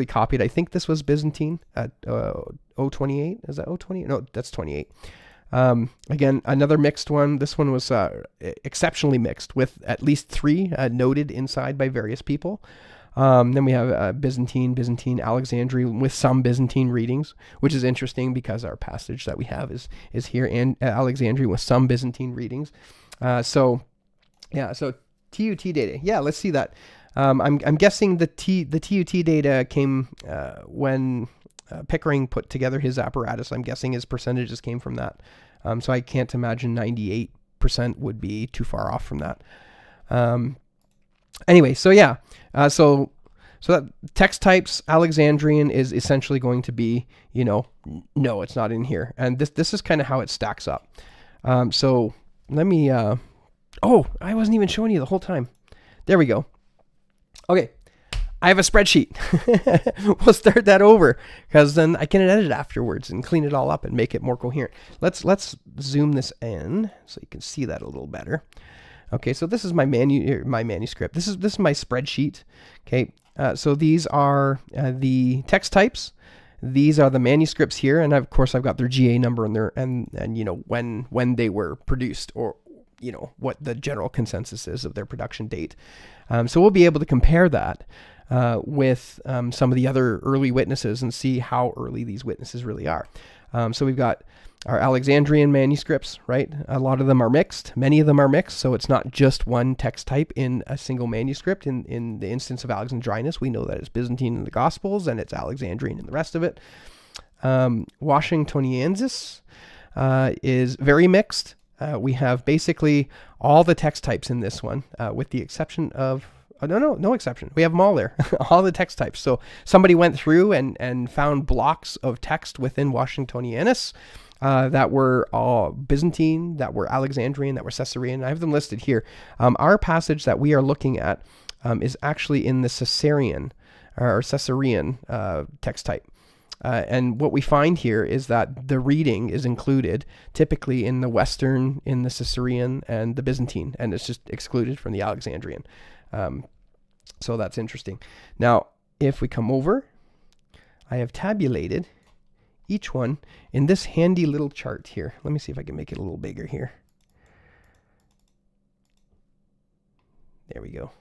copied. I think this was Byzantine at 028. Is that 028? No, that's 28. Again, another mixed one. This one was exceptionally mixed with at least 3 noted inside by various people. Then we have Byzantine, Alexandrian with some Byzantine readings, which is interesting because our passage that we have is here in Alexandrian with some Byzantine readings. So TUT data. Yeah, let's see that. I'm guessing the TUT data came when Pickering put together his apparatus. I'm guessing his percentages came from that. So I can't imagine 98% would be too far off from that. Anyway, so yeah. So So that text types, Alexandrian is essentially going to be, no, it's not in here. And this is kind of how it stacks up. So let me, I wasn't even showing you the whole time. There we go. Okay. I have a spreadsheet. We'll start that over because then I can edit it afterwards and clean it all up and make it more coherent. Let's zoom this in so you can see that a little better. Okay, so this is my manuscript. This is my spreadsheet. Okay, so these are the text types. These are the manuscripts here, and of course I've got their GA number and their and when they were produced, or what the general consensus is of their production date. So we'll be able to compare that with some of the other early witnesses and see how early these witnesses really are. So we've got our Alexandrian manuscripts, right? A lot of them are mixed. Many of them are mixed, so it's not just one text type in a single manuscript. In the instance of Alexandrinus, we know that it's Byzantine in the Gospels and it's Alexandrian in the rest of it. Washingtoniensis is very mixed. We have basically all the text types in this one, with the exception of, no exception. We have them all there, all the text types. So somebody went through and found blocks of text within Washingtonianus that were all Byzantine, that were Alexandrian, that were Caesarean. I have them listed here. Our passage that we are looking at is actually in the Caesarean text type. And what we find here is that the reading is included typically in the Western, in the Caesarean, and the Byzantine, and it's just excluded from the Alexandrian. So that's interesting. Now, if we come over, I have tabulated each one in this handy little chart here. Let me see if I can make it a little bigger here. There we go.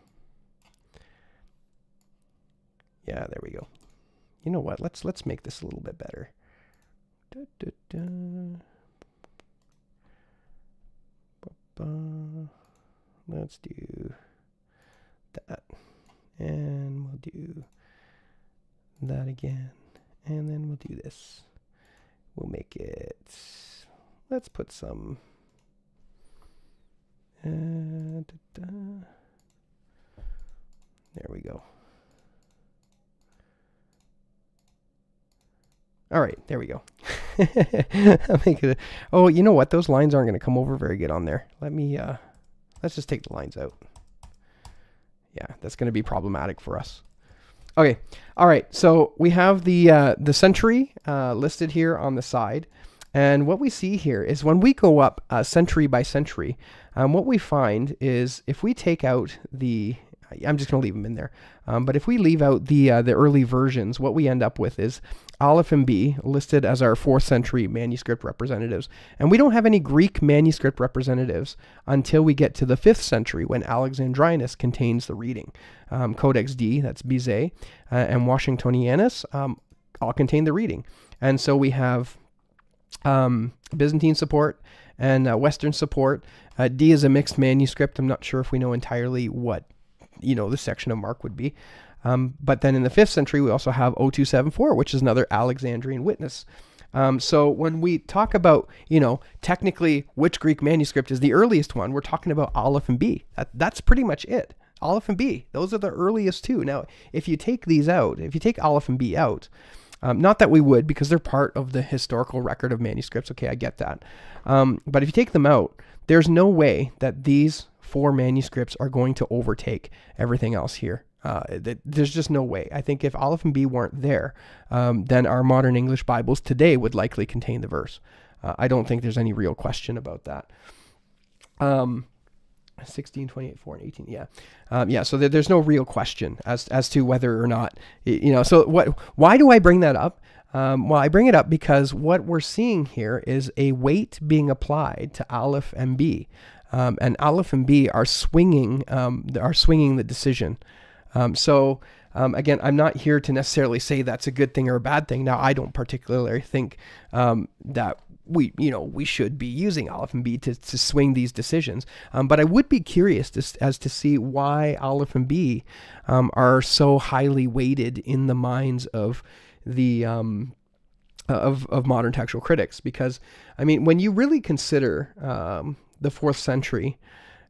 Yeah, there we go. You know what? Let's make this a little bit better. Let's do that, and we'll do that again, and then we'll do this. We'll make it. Let's put some. There we go. All right, there we go. I'll make it. Oh, you know what? Those lines aren't going to come over very good on there. Let me. Let's just take the lines out. Yeah, that's going to be problematic for us. Okay. All right. So we have the century listed here on the side, and what we see here is when we go up century by century, what we find is if we take out the. I'm just going to leave them in there. But if we leave out the early versions, what we end up with is Aleph and B listed as our 4th century manuscript representatives. And we don't have any Greek manuscript representatives until we get to the 5th century when Alexandrinus contains the reading. Codex D, that's Bizet, and Washingtonianus all contain the reading. And so we have Byzantine support and Western support. D is a mixed manuscript. I'm not sure if we know entirely what the section of Mark would be. But then in the 5th century, we also have 0274, which is another Alexandrian witness. So when we talk about, technically which Greek manuscript is the earliest one, we're talking about Aleph and B. That's pretty much it. Aleph and B, those are the earliest two. Now, if you take these out, if you take Aleph and B out, not that we would, because they're part of the historical record of manuscripts. Okay, I get that. But if you take them out, there's no way that these 4 manuscripts are going to overtake everything else here. There's just no way. I think if Aleph and B weren't there, then our modern English Bibles today would likely contain the verse. I don't think there's any real question about that. 16, 28, 4, and 18. Yeah. So there's no real question as to whether or not, so why do I bring that up? Well, I bring it up because what we're seeing here is a weight being applied to Aleph and B. And Aleph and B are swinging the decision. Again, I'm not here to necessarily say that's a good thing or a bad thing. Now, I don't particularly think that we should be using Aleph and B to swing these decisions. But I would be curious as to see why Aleph and B are so highly weighted in the minds of the of modern textual critics. Because, I mean, when you really consider the 4th century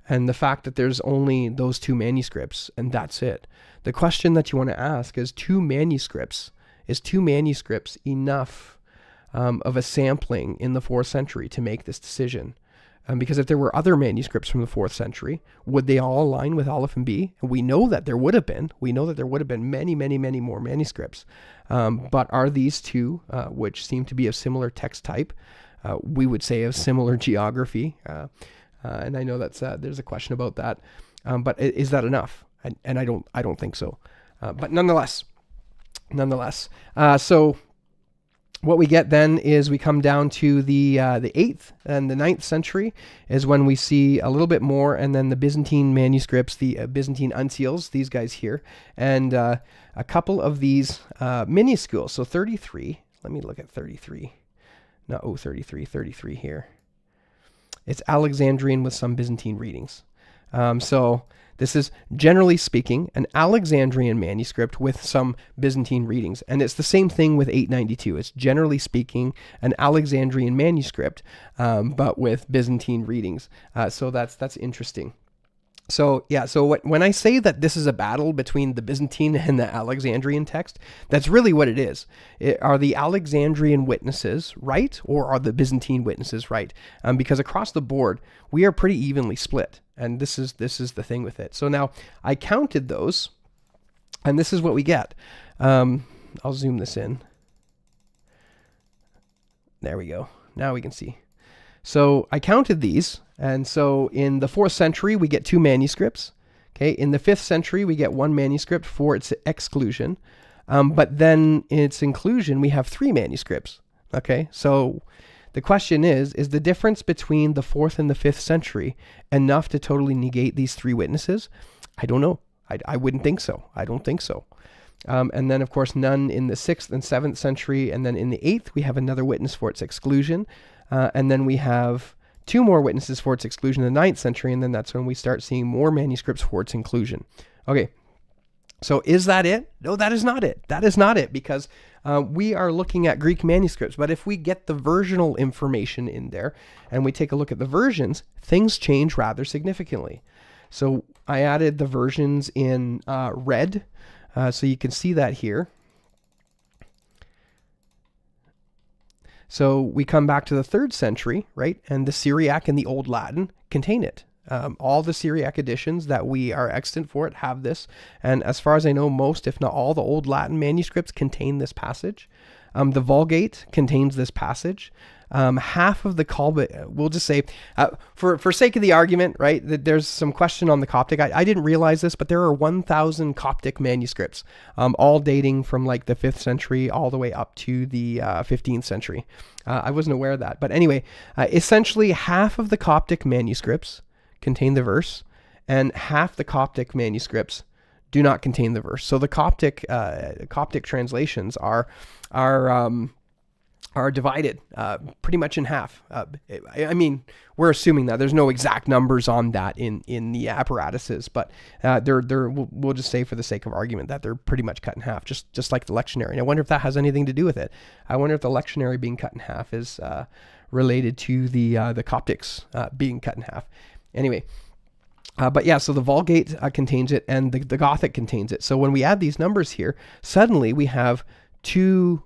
and the fact that there's only those 2 manuscripts and that's it. The question that you want to ask is 2 manuscripts enough of a sampling in the 4th century to make this decision? Because if there were other manuscripts from the 4th century, would they all align with Aleph and B? And we know that there would have been. We know that there would have been many, many, many more manuscripts. But are these 2, which seem to be of similar text type, we would say of similar geography? And I know that's there's a question about that. But is that enough? And I don't think so. But nonetheless, so what we get then is we come down to the 8th and the 9th century is when we see a little bit more, and then the Byzantine manuscripts, the Byzantine uncials, these guys here, and a couple of these minuscules. So 33, let me look at 33. No, 33 here. It's Alexandrian with some Byzantine readings. So this is, generally speaking, an Alexandrian manuscript with some Byzantine readings. And it's the same thing with 892. It's, generally speaking, an Alexandrian manuscript, but with Byzantine readings. So that's interesting. So yeah, so when I say that this is a battle between the Byzantine and the Alexandrian text, that's really what it is. Are the Alexandrian witnesses right, or are the Byzantine witnesses right? Because across the board, we are pretty evenly split, and this is the thing with it. So now I counted those, and this is what we get. I'll zoom this in. There we go. Now we can see. So I counted these, and so in the 4th century, we get 2 manuscripts. Okay, in the 5th century, we get 1 manuscript for its exclusion, but then in its inclusion, we have 3 manuscripts. Okay, so the question is the difference between the 4th and the 5th century enough to totally negate these 3 witnesses? I don't know. I wouldn't think so. I don't think so. And then, of course, none in the 6th and 7th century, and then in the 8th, we have another witness for its exclusion. And then we have 2 more witnesses for its exclusion in the 9th century, and then that's when we start seeing more manuscripts for its inclusion. Okay, so is that it? No, that is not it. That is not it, because we are looking at Greek manuscripts. But if we get the versional information in there, and we take a look at the versions, things change rather significantly. So I added the versions in red, so you can see that here. So we come back to the 3rd century, right? And the Syriac and the Old Latin contain it. All the Syriac editions that we are extant for it have this. And as far as I know, most, if not all, the Old Latin manuscripts contain this passage. The Vulgate contains this passage. Half of the we'll just say, for sake of the argument, right, that there's some question on the Coptic. I didn't realize this, but there are 1,000 Coptic manuscripts, all dating from like the 5th century all the way up to the 15th century. I wasn't aware of that. But anyway, essentially half of the Coptic manuscripts contain the verse, and half the Coptic manuscripts do not contain the verse. So the Coptic translations are divided pretty much in half. I mean, we're assuming that there's no exact numbers on that in the apparatuses, but we'll just say for the sake of argument that they're pretty much cut in half, just like the lectionary. And I wonder if that has anything to do with it. I wonder if the lectionary being cut in half is related to the Coptics being cut in half. Anyway. But yeah, so the Vulgate contains it, and the Gothic contains it. So when we add these numbers here, suddenly we have 2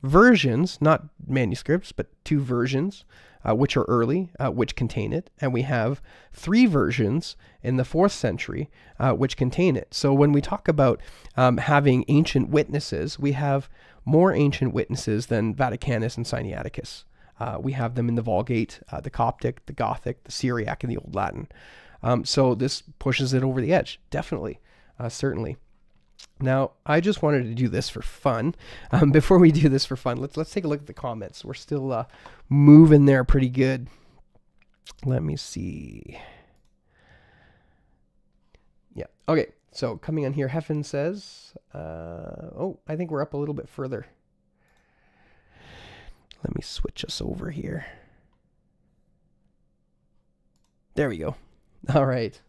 versions, not manuscripts, but 2 versions, which are early, which contain it. And we have 3 versions in the 4th century, which contain it. So when we talk about having ancient witnesses, we have more ancient witnesses than Vaticanus and Sinaiticus. We have them in the Vulgate, the Coptic, the Gothic, the Syriac, and the Old Latin. So this pushes it over the edge, definitely, certainly. Now, I just wanted to do this for fun. Before we do this for fun, let's take a look at the comments. We're still moving there pretty good. Let me see. Yeah, okay. So coming on here, Heffen says, I think we're up a little bit further. Let me switch us over here. There we go. All right.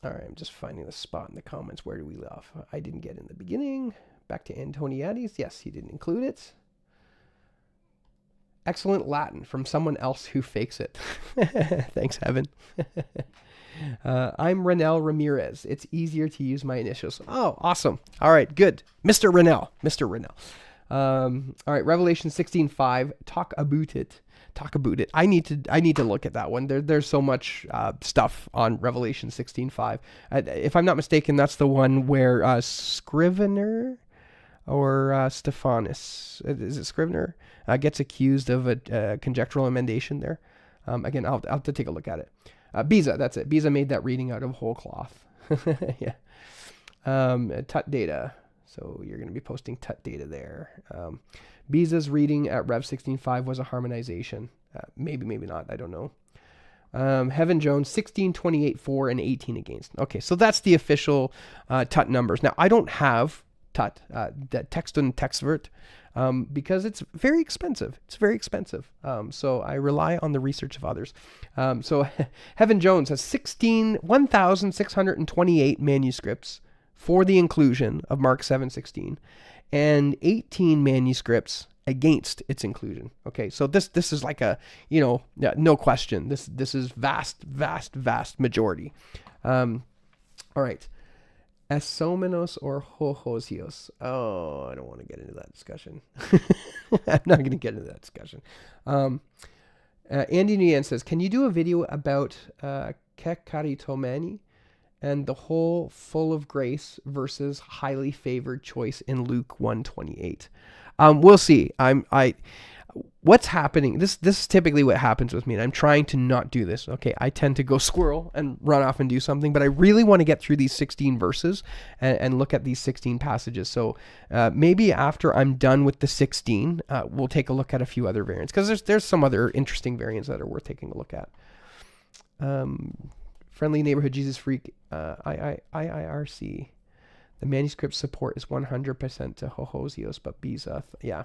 All right, I'm just finding the spot in the comments. Where do we leave off? I didn't get in the beginning. Back to Antoniades. Yes, he didn't include it. Excellent Latin from someone else who fakes it. Thanks, Heaven. I'm Renel Ramirez. It's easier to use my initials. Oh, awesome. All right, good. Mr. Renel. Mr. Renel. All right, Revelation 16:5. Talk about it. Talk about it. I need to look at that one. There's so much stuff on Revelation 16:5. If I'm not mistaken, that's the one where Scrivener or Stephanus, is it Scrivener, gets accused of a conjectural emendation there. Again, I'll have to take a look at it. Beza, that's it. Beza made that reading out of whole cloth. Yeah. Tut data. So you're going to be posting tut data there. Beza's reading at Rev 16:5 was a harmonization. Maybe not. I don't know. Heaven Jones, 16:28 for and 18 against. Okay, so that's the official tut numbers. Now, I don't have tut, that text and textvert, because it's very expensive. It's very expensive. So I rely on the research of others. So Heaven Jones has 1,628 manuscripts for the inclusion of Mark 7:16, and 18 manuscripts against its inclusion. Okay, so this is like a, no question. This is vast majority. All right. Esomenos or hohosios. Oh, I don't want to get into that discussion. I'm not going to get into that discussion. Andy Nguyen says, can you do a video about kekaritomeni and the whole full of grace versus highly favored choice in Luke 1:28? We'll see. What's happening? This is typically what happens with me, and I'm trying to not do this. Okay, I tend to go squirrel and run off and do something, but I really want to get through these 16 verses and look at these 16 passages. So maybe after I'm done with the 16, we'll take a look at a few other variants, because there's some other interesting variants that are worth taking a look at. Friendly Neighborhood Jesus Freak, IIRC. The manuscript support is 100% to Hohosios, but Beza, yeah.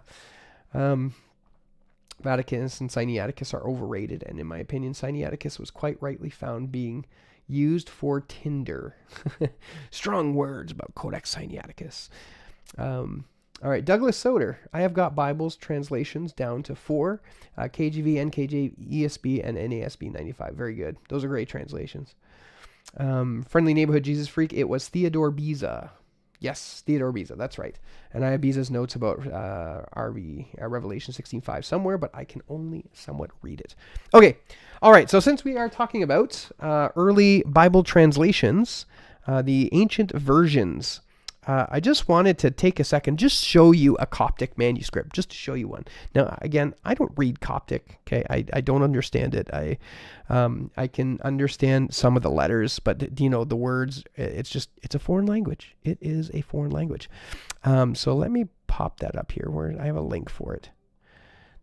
Vaticanus and Sinaiticus are overrated, and in my opinion, Sinaiticus was quite rightly found being used for Tinder. Strong words about Codex Sinaiticus. All right, Douglas Soder. I have got Bibles translations down to 4, KJV, NKJ, ESB, and NASB 95. Very good. Those are great translations. Friendly Neighborhood Jesus Freak. It was Theodore Beza. Yes, Theodore Beza, that's right. And I have Beza's notes about Revelation 16:5 somewhere, but I can only somewhat read it. Okay, all right, so since we are talking about early Bible translations, the ancient versions, I just wanted to take a second, just show you a Coptic manuscript, just to show you one. Now, again, I don't read Coptic, okay? I don't understand it. I can understand some of the letters, but the words, it's a foreign language. It is a foreign language. So let me pop that up here where I have a link for it.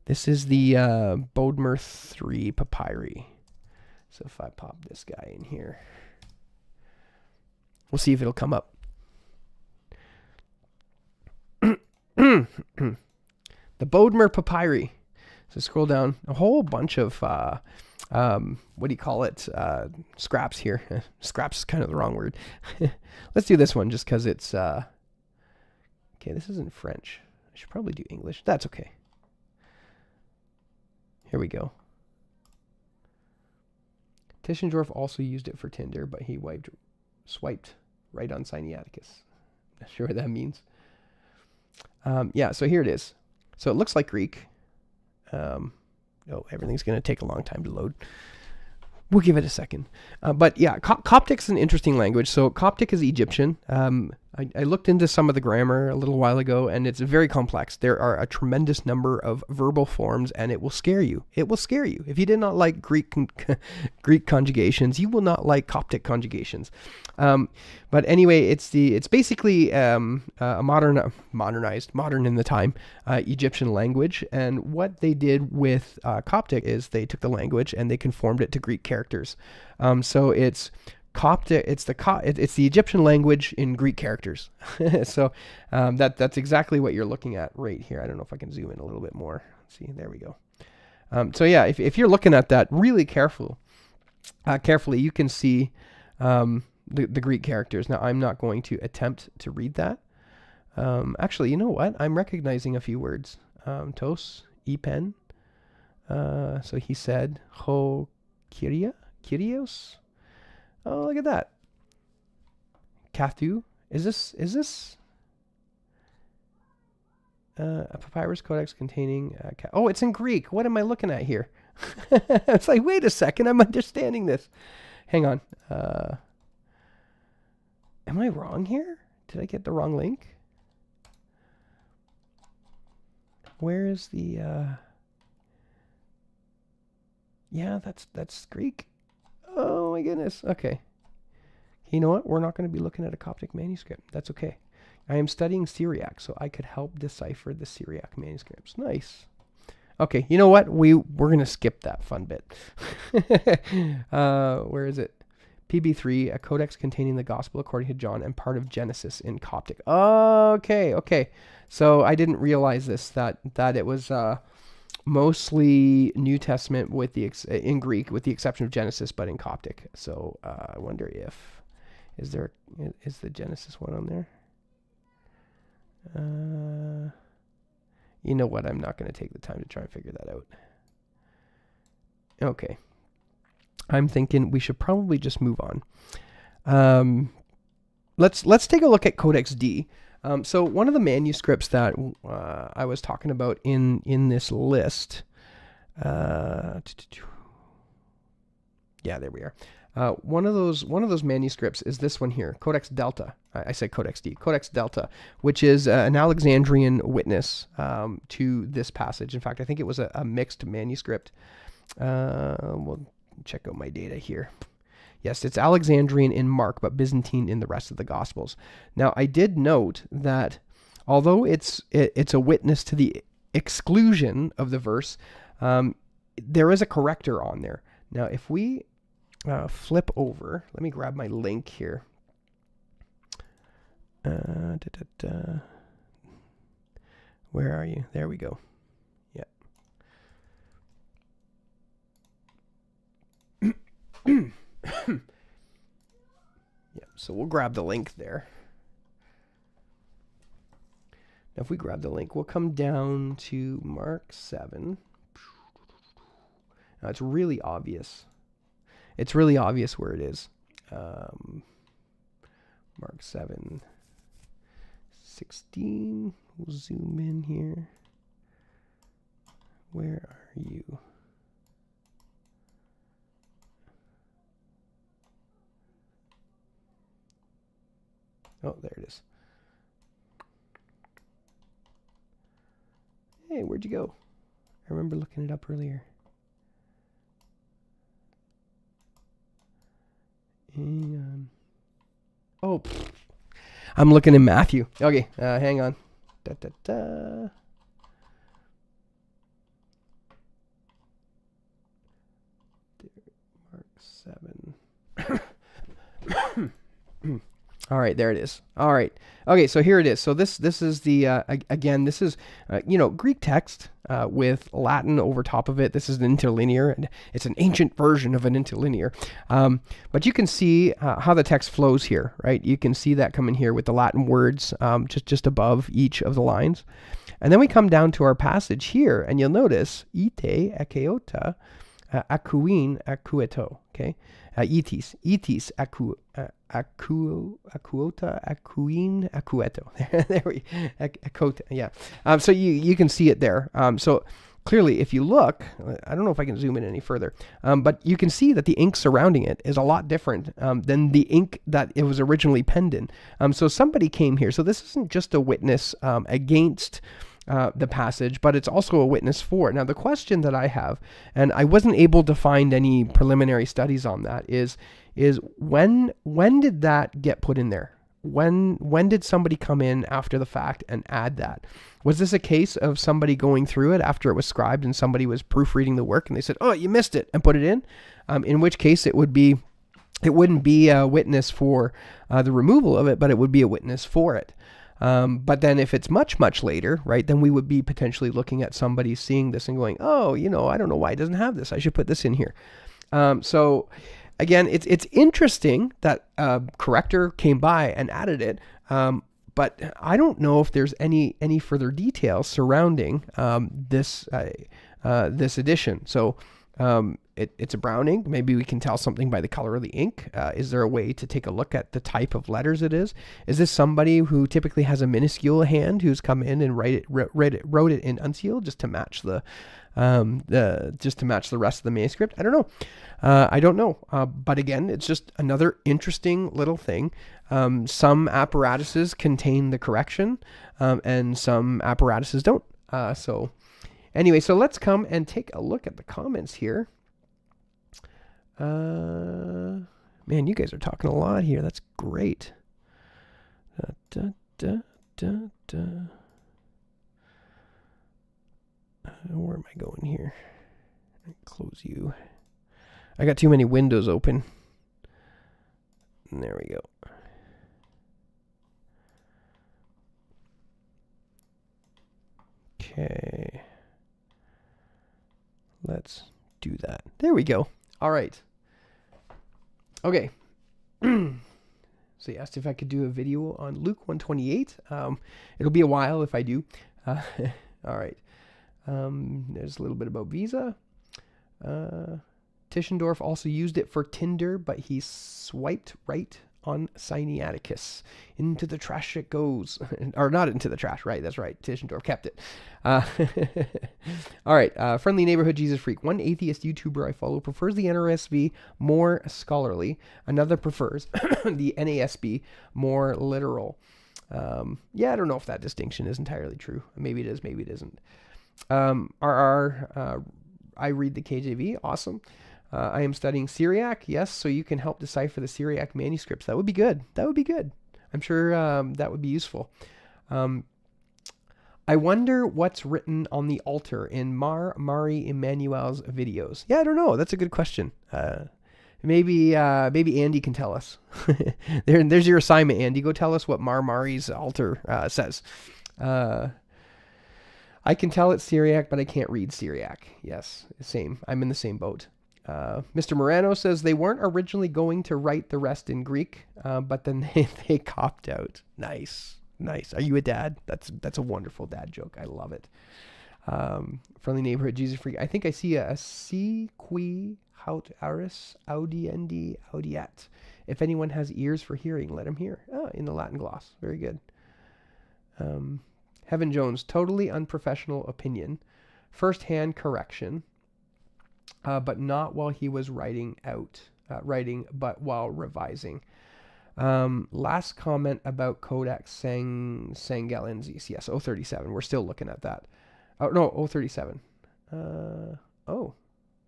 This is the Bodmer III papyri. So if I pop this guy in here, we'll see if it'll come up. The Bodmer papyri. So scroll down, a whole bunch of what do you call it? Scraps here. Scraps is kind of the wrong word. Let's do this one just because it's okay. This isn't French. I should probably do English. That's okay. Here we go. Tischendorf also used it for Tinder, but he swiped right on Sinaiticus. Not sure what that means. Yeah, so here it is. So it looks like Greek. Oh, everything's going to take a long time to load. We'll give it a second. But yeah, Coptic's an interesting language. So Coptic is Egyptian. I looked into some of the grammar a little while ago, and it's very complex. There are a tremendous number of verbal forms, and it will scare you. It will scare you. If you did not like Greek conjugations, you will not like Coptic conjugations. But anyway, it's basically a modern in the time Egyptian language. And what they did with Coptic is they took the language and they conformed it to Greek characters. So it's Coptic, it's the Egyptian language in Greek characters. So that's exactly what you're looking at right here. I don't know if I can zoom in a little bit more. Let's see, there we go. So yeah, if you're looking at that really carefully, you can see the Greek characters. Now, I'm not going to attempt to read that. Actually, you know what? I'm recognizing a few words. Tos, epen. So he said, Ho Kyrios? Oh, look at that. Kathu? Is this a papyrus codex containing... oh, it's in Greek. What am I looking at here? It's like, wait a second, I'm understanding this. Hang on. Am I wrong here? Did I get the wrong link? Where is the... yeah, that's Greek. Oh my goodness. Okay. You know what? We're not going to be looking at a Coptic manuscript. That's okay. I am studying Syriac, so I could help decipher the Syriac manuscripts. Nice. Okay, you know what? We're going to skip that fun bit. Where is it? PB3, a codex containing the Gospel according to John and part of Genesis in Coptic. Okay. So I didn't realize this, that it was mostly New Testament with in Greek, with the exception of Genesis, but in Coptic. So I wonder if... Is the Genesis one on there? You know what? I'm not going to take the time to try and figure that out. Okay. I'm thinking we should probably just move on. Let's take a look at Codex D. So one of the manuscripts that I was talking about in this list. Yeah, there we are. One of those manuscripts is this one here, Codex Delta. I said Codex D, Codex Delta, which is an Alexandrian witness to this passage. In fact, I think it was a mixed manuscript. We'll check out my data here. Yes, it's Alexandrian in Mark, but Byzantine in the rest of the Gospels. Now, I did note that although it's a witness to the exclusion of the verse, there is a corrector on there. Now, if we flip over, let me grab my link here. Where are you? There we go. Yeah. Yeah, so we'll grab the link there. Now if we grab the link, we'll come down to Mark 7. Now it's really obvious. It's really obvious where it is. Mark 7, 16. We'll zoom in here. Where are you? Oh, there it is. Hey, where'd you go? I remember looking it up earlier. Hang on. Oh, I'm looking in Matthew. Okay, hang on. Mark 7. All right, there it is. All right. Okay, so here it is. So this is the, again, this is, Greek text with Latin over top of it. This is an interlinear, and it's an ancient version of an interlinear. But you can see how the text flows here, right? You can see that coming here with the Latin words just above each of the lines. And then we come down to our passage here, and you'll notice, ite, ekeota, akuin, akueto, okay? Itis, akuota, akuin, akueto. There we, akota, yeah. So you can see it there. So clearly, if you look, I don't know if I can zoom in any further, but you can see that the ink surrounding it is a lot different than the ink that it was originally penned in. So somebody came here. So this isn't just a witness against the passage, but it's also a witness for it. Now, the question that I have, and I wasn't able to find any preliminary studies on that, is when did that get put in there? When did somebody come in after the fact and add that? Was this a case of somebody going through it after it was scribed and somebody was proofreading the work and they said, "Oh, you missed it," and put it in? In which case it wouldn't be a witness for the removal of it, but it would be a witness for it. But then if it's much, much later, right, then we would be potentially looking at somebody seeing this and going, "Oh, I don't know why it doesn't have this. I should put this in here." So again, it's interesting that corrector came by and added it. But I don't know if there's any further details surrounding this this edition. So it's a brown ink. Maybe we can tell something by the color of the ink. Is there a way to take a look at the type of letters it is? Is this somebody who typically has a minuscule hand who's come in and wrote it in unsealed just to match the rest of the manuscript? I don't know. I don't know. But again, it's just another interesting little thing. Some apparatuses contain the correction, and some apparatuses don't. So anyway, so let's come and take a look at the comments here. Man, you guys are talking a lot here. That's great. Where am I going here? Close you. I got too many windows open. There we go. Okay. Let's do that. There we go. All right. Okay. So he asked if I could do a video on Luke 128. It'll be a while if I do. All right. There's a little bit about Visa. Tischendorf also used it for Tinder, but he swiped right on Sinaiticus. Into the trash it goes. Or not into the trash, right? That's right. Tischendorf kept it. All right. Friendly Neighborhood Jesus Freak. One atheist YouTuber I follow prefers the NRSV more scholarly. Another prefers the NASB more literal. Yeah, I don't know if that distinction is entirely true. Maybe it is, maybe it isn't. I read the KJV. Awesome. I am studying Syriac. Yes, so you can help decipher the Syriac manuscripts. That would be good. That would be good. I'm sure that would be useful. I wonder what's written on the altar in Mari Emmanuel's videos. Yeah, I don't know. That's a good question. Maybe Andy can tell us. There's your assignment, Andy. Go tell us what Mari's altar says. I can tell it's Syriac, but I can't read Syriac. Yes, same. I'm in the same boat. Mr. Morano says they weren't originally going to write the rest in Greek, but then they copped out. Nice. Are you a dad? That's a wonderful dad joke. I love it. Friendly Neighborhood Jesus Freak. I think I see a si qui haut aris audiendi audiat. If anyone has ears for hearing, let him hear. Oh, in the Latin gloss. Very good. Heaven Jones, totally unprofessional opinion. First-hand correction. But not while he was writing, but while revising. Last comment about Codex Sangalensis. Yes, 037. We're still looking at that. Oh, no, 037.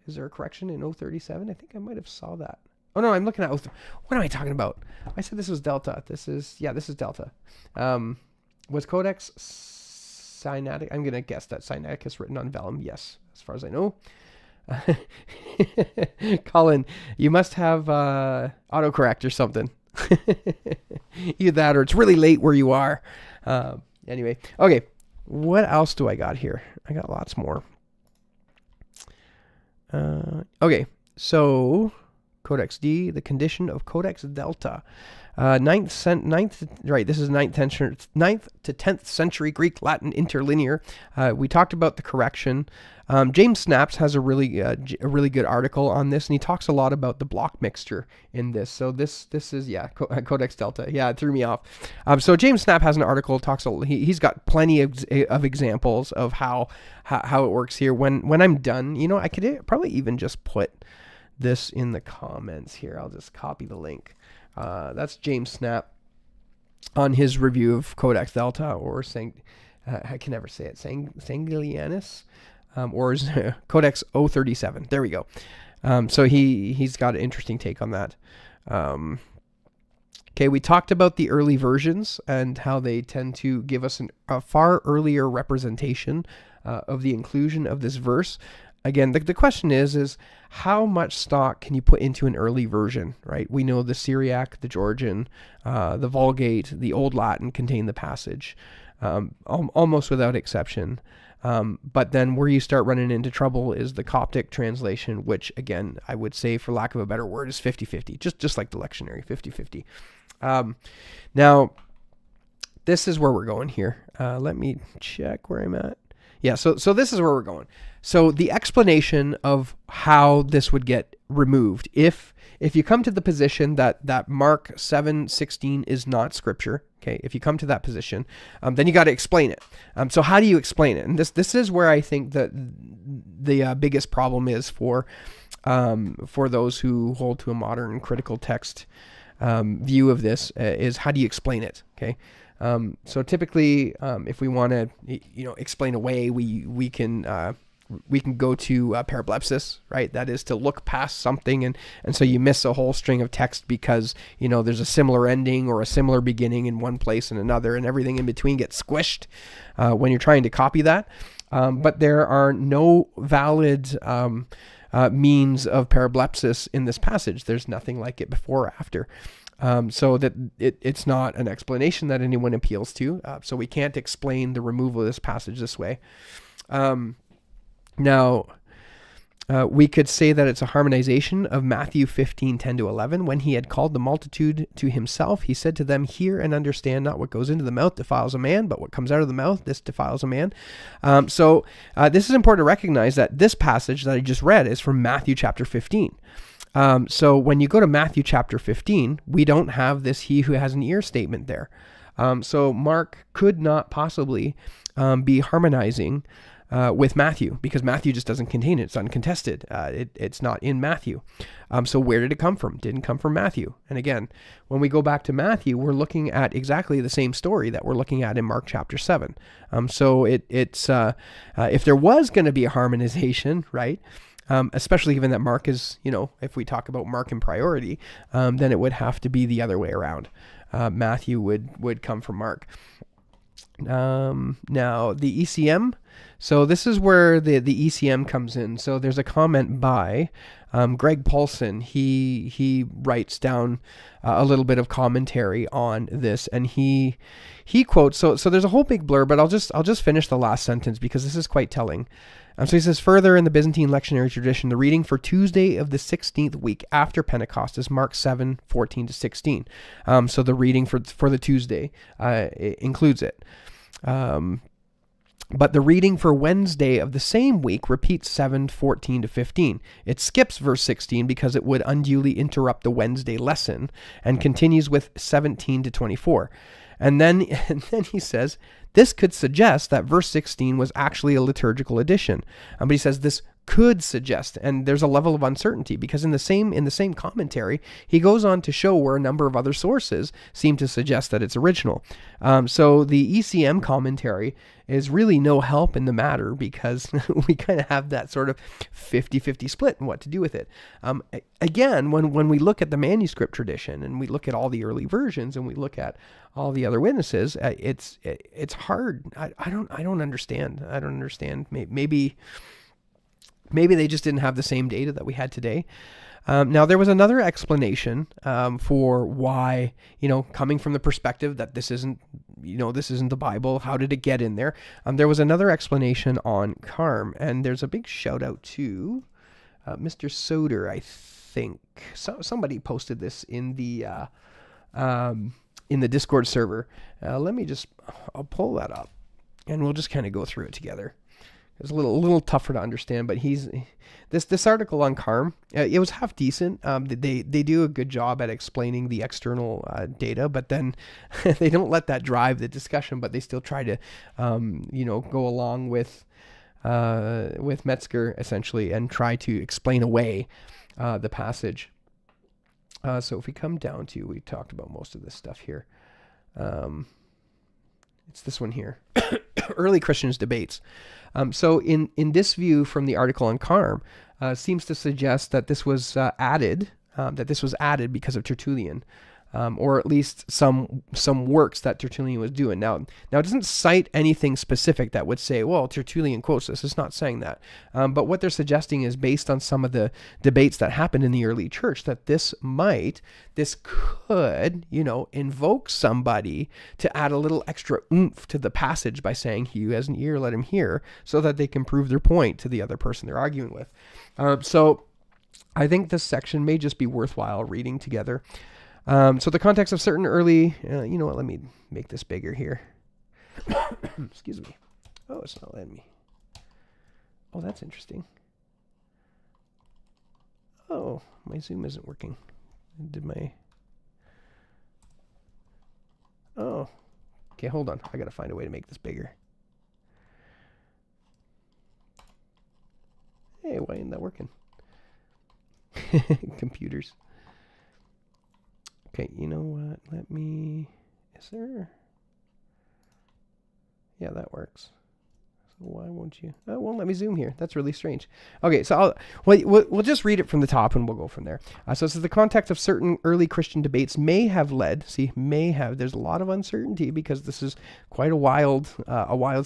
Is there a correction in 037? I think I might have saw that. Oh, no, I'm looking at... What am I talking about? I said this was Delta. This is Delta. Was Codex Sinaiticus... I'm going to guess that Sinaiticus written on vellum. Yes, as far as I know. Colin, you must have autocorrect or something. Either that or it's really late where you are. Anyway, okay. What else do I got here? I got lots more. Okay, so Codex D, the condition of Codex Delta. Ninth, right, this is 9th to 10th century Greek Latin interlinear. We talked about the correction. James Snaps has a really good article on this, and he talks a lot about the block mixture in this. So this is, Codex Delta. Yeah, it threw me off. So James Snap has an article, he's got plenty of examples of how it works here. When I'm done, I could probably even just put this in the comments here. I'll just copy the link. That's James Snap on his review of Codex Delta, or I can never say it, Sanguilianus, or Codex 037. There we go. So he's got an interesting take on that. Okay, we talked about the early versions and how they tend to give us a far earlier representation of the inclusion of this verse. Again, the question is how much stock can you put into an early version, right? We know the Syriac, the Georgian, the Vulgate, the Old Latin contain the passage, almost without exception. But then where you start running into trouble is the Coptic translation, which, again, I would say, for lack of a better word, is 50-50, just like the lectionary, 50-50. Now, this is where we're going here. Let me check where I'm at. Yeah, so this is where we're going. So the explanation of how this would get removed, if you come to the position that Mark 7:16 is not scripture, okay, if you come to that position, then you got to explain it. So how do you explain it? And this is where I think that the biggest problem is for those who hold to a modern critical text view of this, is how do you explain it? Okay. So typically, if we want to, explain away, we can go to parablepsis, right? That is to look past something, and so you miss a whole string of text because there's a similar ending or a similar beginning in one place and another, and everything in between gets squished when you're trying to copy that. But there are no valid means of parablepsis in this passage. There's nothing like it before or after. So that it's not an explanation that anyone appeals to. So we can't explain the removal of this passage this way. Now, we could say that it's a harmonization of Matthew 15:10-11. When he had called the multitude to himself, he said to them, "Hear and understand, not what goes into the mouth defiles a man, but what comes out of the mouth, this defiles a man." So this is important to recognize that this passage that I just read is from Matthew chapter 15. So when you go to Matthew chapter 15, we don't have this "he who has an ear" statement there. So Mark could not possibly be harmonizing with Matthew, because Matthew just doesn't contain it. It's uncontested. It's not in Matthew. So where did it come from? It didn't come from Matthew. And again, when we go back to Matthew, we're looking at exactly the same story that we're looking at in Mark chapter 7. So it's if there was going to be a harmonization, right? Especially given that Mark is, if we talk about Mark in priority, then it would have to be the other way around. Matthew would come from Mark. Now the ECM. So this is where the ECM comes in. So there's a comment by Greg Paulson. He writes down a little bit of commentary on this, and he quotes. So there's a whole big blurb, but I'll just finish the last sentence because this is quite telling. So he says, further in the Byzantine lectionary tradition, the reading for Tuesday of the 16th week after Pentecost is Mark 7:14-16. So the reading for the Tuesday includes it. But the reading for Wednesday of the same week repeats 7:14-15. It skips verse 16 because it would unduly interrupt the Wednesday lesson, and continues with 17-24. And then he says, this could suggest that verse 16 was actually a liturgical addition. But he says this could suggest, and there's a level of uncertainty, because in the same commentary, he goes on to show where a number of other sources seem to suggest that it's original. So the ECM commentary is really no help in the matter, because we kind of have that sort of 50-50 split in what to do with it. Again, when we look at the manuscript tradition, and we look at all the early versions, and we look at all the other witnesses, it's hard. I don't understand. I don't understand. Maybe they just didn't have the same data that we had today. Now, there was another explanation for why, coming from the perspective that this isn't the Bible, how did it get in there? There was another explanation on Carm, and there's a big shout out to Mr. Soder, I think. Somebody posted this in the Discord server. I'll pull that up, and we'll just kind of go through it together. It's a little tougher to understand, but this article on Carm, it was half decent. They do a good job at explaining the external data, but then they don't let that drive the discussion, but they still try to go along with Metzger essentially and try to explain away the passage. So if we come down to, we talked about most of this stuff here. It's this one here. Early Christians debates. So in this view from the article on Carm, seems to suggest that this was added because of Tertullian, or at least some works that Tertullian was doing. Now it doesn't cite anything specific that would say, well, Tertullian quotes this. It's not saying that. But what they're suggesting is, based on some of the debates that happened in the early church, that this could, invoke somebody to add a little extra oomph to the passage by saying, he who has an ear, let him hear, so that they can prove their point to the other person they're arguing with. So I think this section may just be worthwhile reading together. So the context of certain early, you know what, let me make this bigger here. Excuse me. Oh, it's not letting me. Oh, that's interesting. Oh, my Zoom isn't working. Oh, okay, hold on. I gotta find a way to make this bigger. Hey, why isn't that working? Computers. Okay, you know what? Yeah, that works. Why won't you? Oh, it won't let me zoom here. That's really strange. Okay, so we'll just read it from the top and we'll go from there. So it says the context of certain early Christian debates may have led. There's a lot of uncertainty because this is quite a wild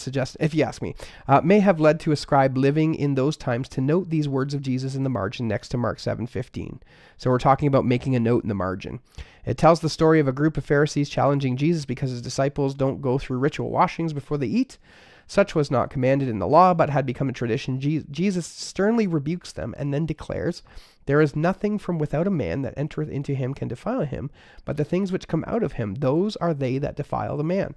suggestion, if you ask me. May have led to a scribe living in those times to note these words of Jesus in the margin next to Mark 7:15. So we're talking about making a note in the margin. It tells the story of a group of Pharisees challenging Jesus because his disciples don't go through ritual washings before they eat. Such was not commanded in the law, but had become a tradition. Jesus sternly rebukes them and then declares, "There is nothing from without a man that entereth into him can defile him, but the things which come out of him, those are they that defile the man."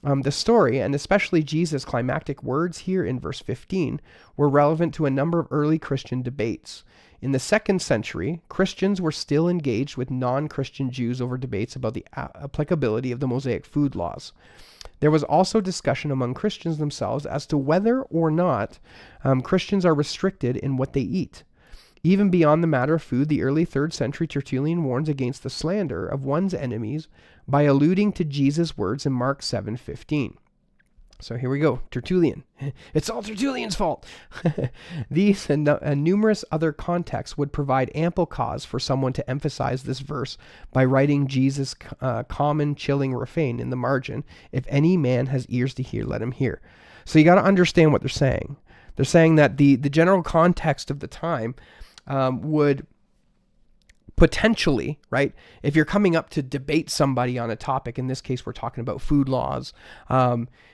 The story, and especially Jesus' climactic words here in verse 15, were relevant to a number of early Christian debates. In the 2nd century, Christians were still engaged with non-Christian Jews over debates about the applicability of the Mosaic food laws. There was also discussion among Christians themselves as to whether or not Christians are restricted in what they eat. Even beyond the matter of food, the early 3rd century Tertullian warns against the slander of one's enemies by alluding to Jesus' words in Mark 7:15. So here we go, Tertullian. It's all Tertullian's fault. These and numerous other contexts would provide ample cause for someone to emphasize this verse by writing Jesus' common chilling refrain in the margin, "If any man has ears to hear, let him hear." So you got to understand what they're saying. They're saying that the general context of the time would potentially, right? If you're coming up to debate somebody on a topic, in this case, we're talking about food laws.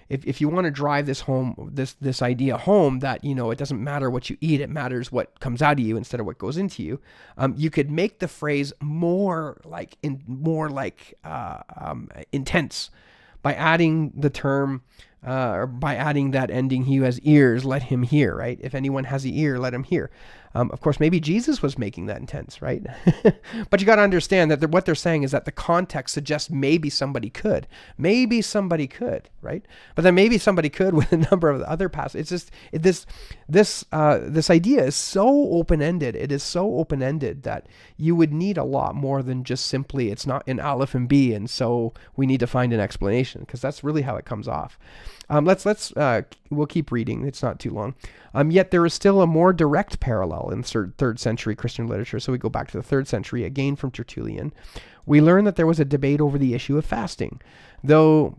If you want to drive this idea home that, it doesn't matter what you eat, it matters what comes out of you instead of what goes into you. You could make the phrase more intense by adding the term, or by adding that ending, "He who has ears, let him hear," right? If anyone has an ear, let him hear. Of course, maybe Jesus was making that intense, right? But you got to understand that what they're saying is that the context suggests maybe somebody could, right? But then maybe somebody could with a number of other passages. It's just this idea is so open-ended. It is so open-ended that you would need a lot more than just simply it's not in Aleph and B, and so we need to find an explanation, because that's really how it comes off. We'll keep reading. It's not too long. Yet there is still a more direct parallel in 3rd century Christian literature. So we go back to the 3rd century, again from Tertullian. We learn that there was a debate over the issue of fasting. Though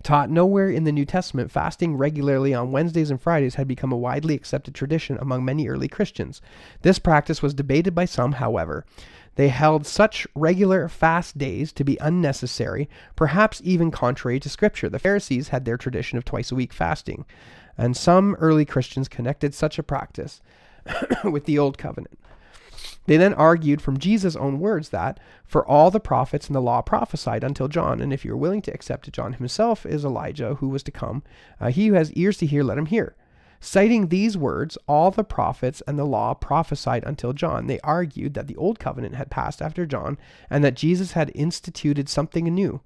taught nowhere in the New Testament, fasting regularly on Wednesdays and Fridays had become a widely accepted tradition among many early Christians. This practice was debated by some, however. They held such regular fast days to be unnecessary, perhaps even contrary to Scripture. The Pharisees had their tradition of twice a week fasting, and some early Christians connected such a practice with the Old Covenant. They then argued from Jesus' own words that, "For all the prophets and the law prophesied until John, and if you're willing to accept it, John himself is Elijah who was to come. He who has ears to hear, let him hear." Citing these words, "all the prophets and the law prophesied until John," they argued that the Old Covenant had passed after John and that Jesus had instituted something new.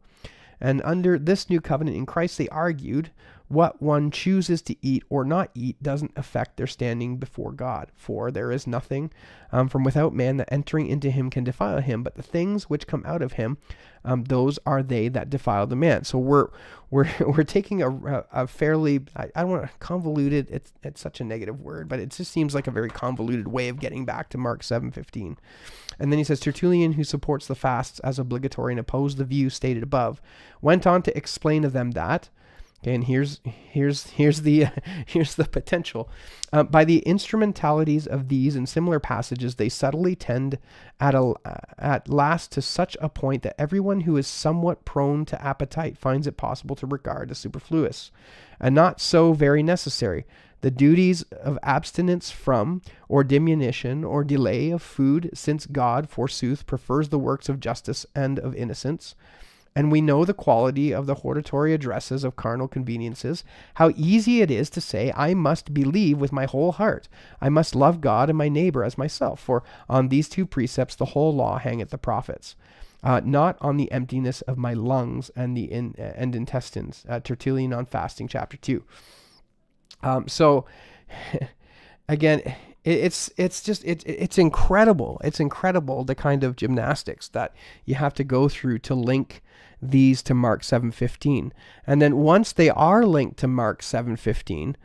And under this new covenant in Christ, they argued, what one chooses to eat or not eat doesn't affect their standing before God. For there is nothing from without man that entering into him can defile him, but the things which come out of him, those are they that defile the man. So we're taking a fairly, I don't want to convoluted, it's such a negative word, but it just seems like a very convoluted way of getting back to Mark 7:15. And then he says, Tertullian, who supports the fasts as obligatory and opposed the view stated above, went on to explain to them that, okay, and here's the potential. By the instrumentalities of these and similar passages, they subtly tend at last to such a point that everyone who is somewhat prone to appetite finds it possible to regard as superfluous, and not so very necessary, the duties of abstinence from, or diminution, or delay of food, since God, forsooth, prefers the works of justice and of innocence, and we know the quality of the hortatory addresses of carnal conveniences, how easy it is to say, I must believe with my whole heart. I must love God and my neighbor as myself, for on these two precepts the whole law hangeth the prophets. Not on the emptiness of my lungs and the intestines. Tertullian on Fasting, chapter 2. So, again, it's incredible. It's incredible the kind of gymnastics that you have to go through to link these to Mark 7:15. And then once they are linked to Mark 7:15,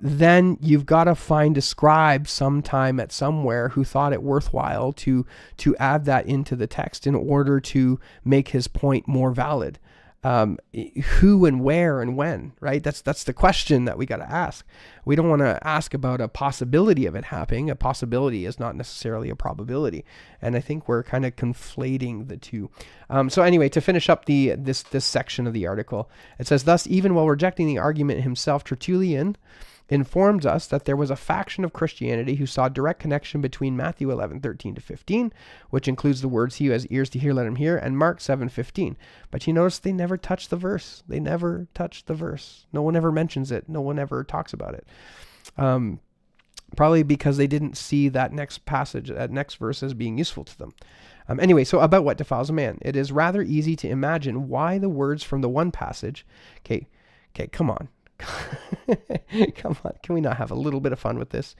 then you've got to find a scribe sometime at somewhere who thought it worthwhile to add that into the text in order to make his point more valid. Who and where and when, right? That's the question that we got to ask. We don't want to ask about a possibility of it happening. A possibility is not necessarily a probability. And I think we're kind of conflating the two. So anyway, to finish up this section of the article, it says, thus, even while rejecting the argument himself, Tertullian informs us that there was a faction of Christianity who saw direct connection between Matthew 11:13-15, which includes the words, he who has ears to hear, let him hear, and Mark 7:15. But you notice they never touch the verse. They never touch the verse. No one ever mentions it. No one ever talks about it. Probably because they didn't see that next passage, that next verse as being useful to them. Anyway, so about what defiles a man. It is rather easy to imagine why the words from the one passage, okay, come on. Come on, can we not have a little bit of fun with this?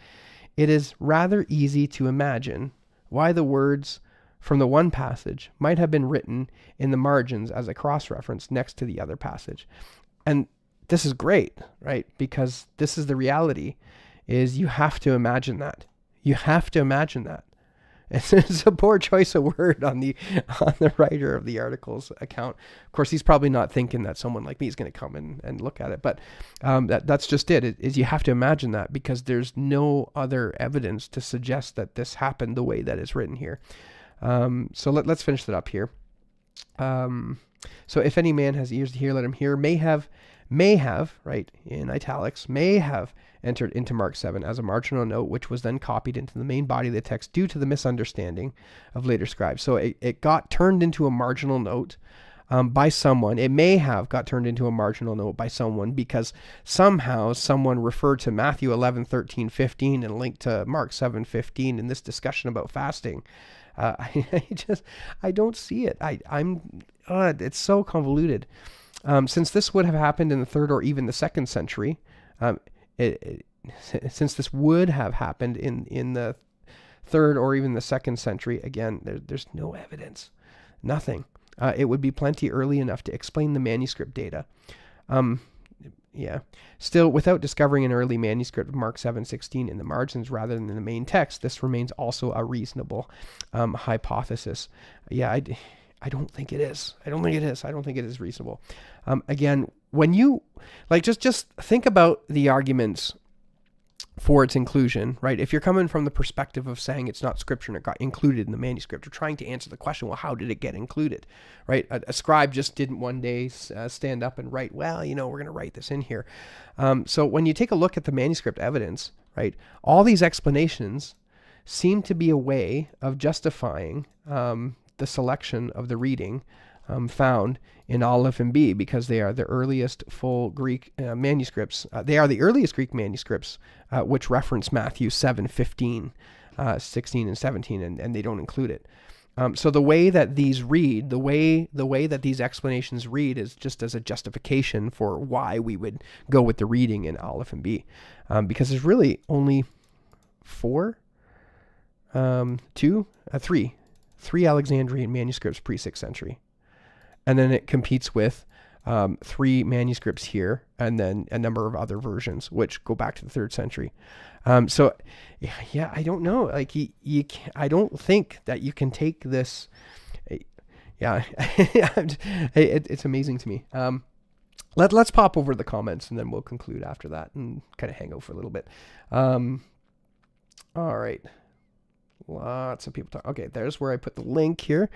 It is rather easy to imagine why the words from the one passage might have been written in the margins as a cross-reference next to the other passage. And this is great, right? Because this is the reality, is you have to imagine that. You have to imagine that. It's a poor choice of word on the writer of the article's account. Of course, he's probably not thinking that someone like me is going to come and look at it. But that's just it, is you have to imagine that, because there's no other evidence to suggest that this happened the way that is written here. So let's finish that up here. So if any man has ears to hear, let him hear. May have, right, in italics, may have entered into Mark 7 as a marginal note, which was then copied into the main body of the text due to the misunderstanding of later scribes. So it got turned into a marginal note by someone. It may have got turned into a marginal note by someone because somehow someone referred to Matthew 11:13-15 and linked to Mark 7:15 in this discussion about fasting. I don't see it. It's so convoluted. Since this would have happened in the 3rd or even the 2nd century, since this would have happened in the 3rd or even the 2nd century, again, there's no evidence, nothing. It would be plenty early enough to explain the manuscript data. Still, without discovering an early manuscript of Mark 7:16 in the margins rather than in the main text, this remains also a reasonable hypothesis. I don't think it is. I don't think it is reasonable. Again, when you just think about the arguments for its inclusion, right? If you're coming from the perspective of saying it's not scripture and it got included in the manuscript, or trying to answer the question, well, how did it get included, right? A scribe just didn't one day stand up and write, well, we're going to write this in here. So when you take a look at the manuscript evidence, right, all these explanations seem to be a way of justifying the selection of the reading found in Aleph and B, because they are the earliest full Greek manuscripts. They are the earliest Greek manuscripts which reference Matthew 7:15, 16 and 17, and they don't include it. So the way that these read, the way that these explanations read, is just as a justification for why we would go with the reading in Aleph and B, because there's really only three Alexandrian manuscripts pre-6th century. And then it competes with 3 manuscripts here, and then a number of other versions, which go back to the 3rd century. So, I don't know. I don't think that you can take this. It's amazing to me. Let's pop over the comments, and then we'll conclude after that and kind of hang out for a little bit. All right. Lots of people talk. Okay, there's where I put the link here.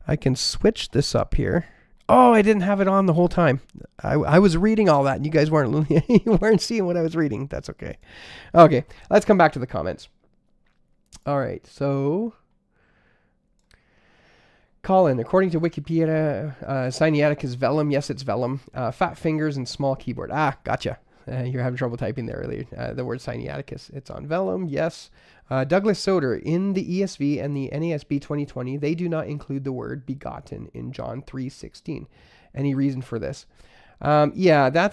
I can switch this up here. Oh, I didn't have it on the whole time. I was reading all that, and you guys weren't seeing what I was reading. That's okay. Okay, let's come back to the comments. All right, so Colin, according to Wikipedia, Sinaitic is vellum. Yes, it's vellum. Fat fingers and small keyboard. Ah, gotcha. You're having trouble typing there earlier. The word Sinaiticus. It's on vellum. Yes. Douglas Soder, in the ESV and the NASB 2020, they do not include the word begotten in John 3:16. Any reason for this? Yeah,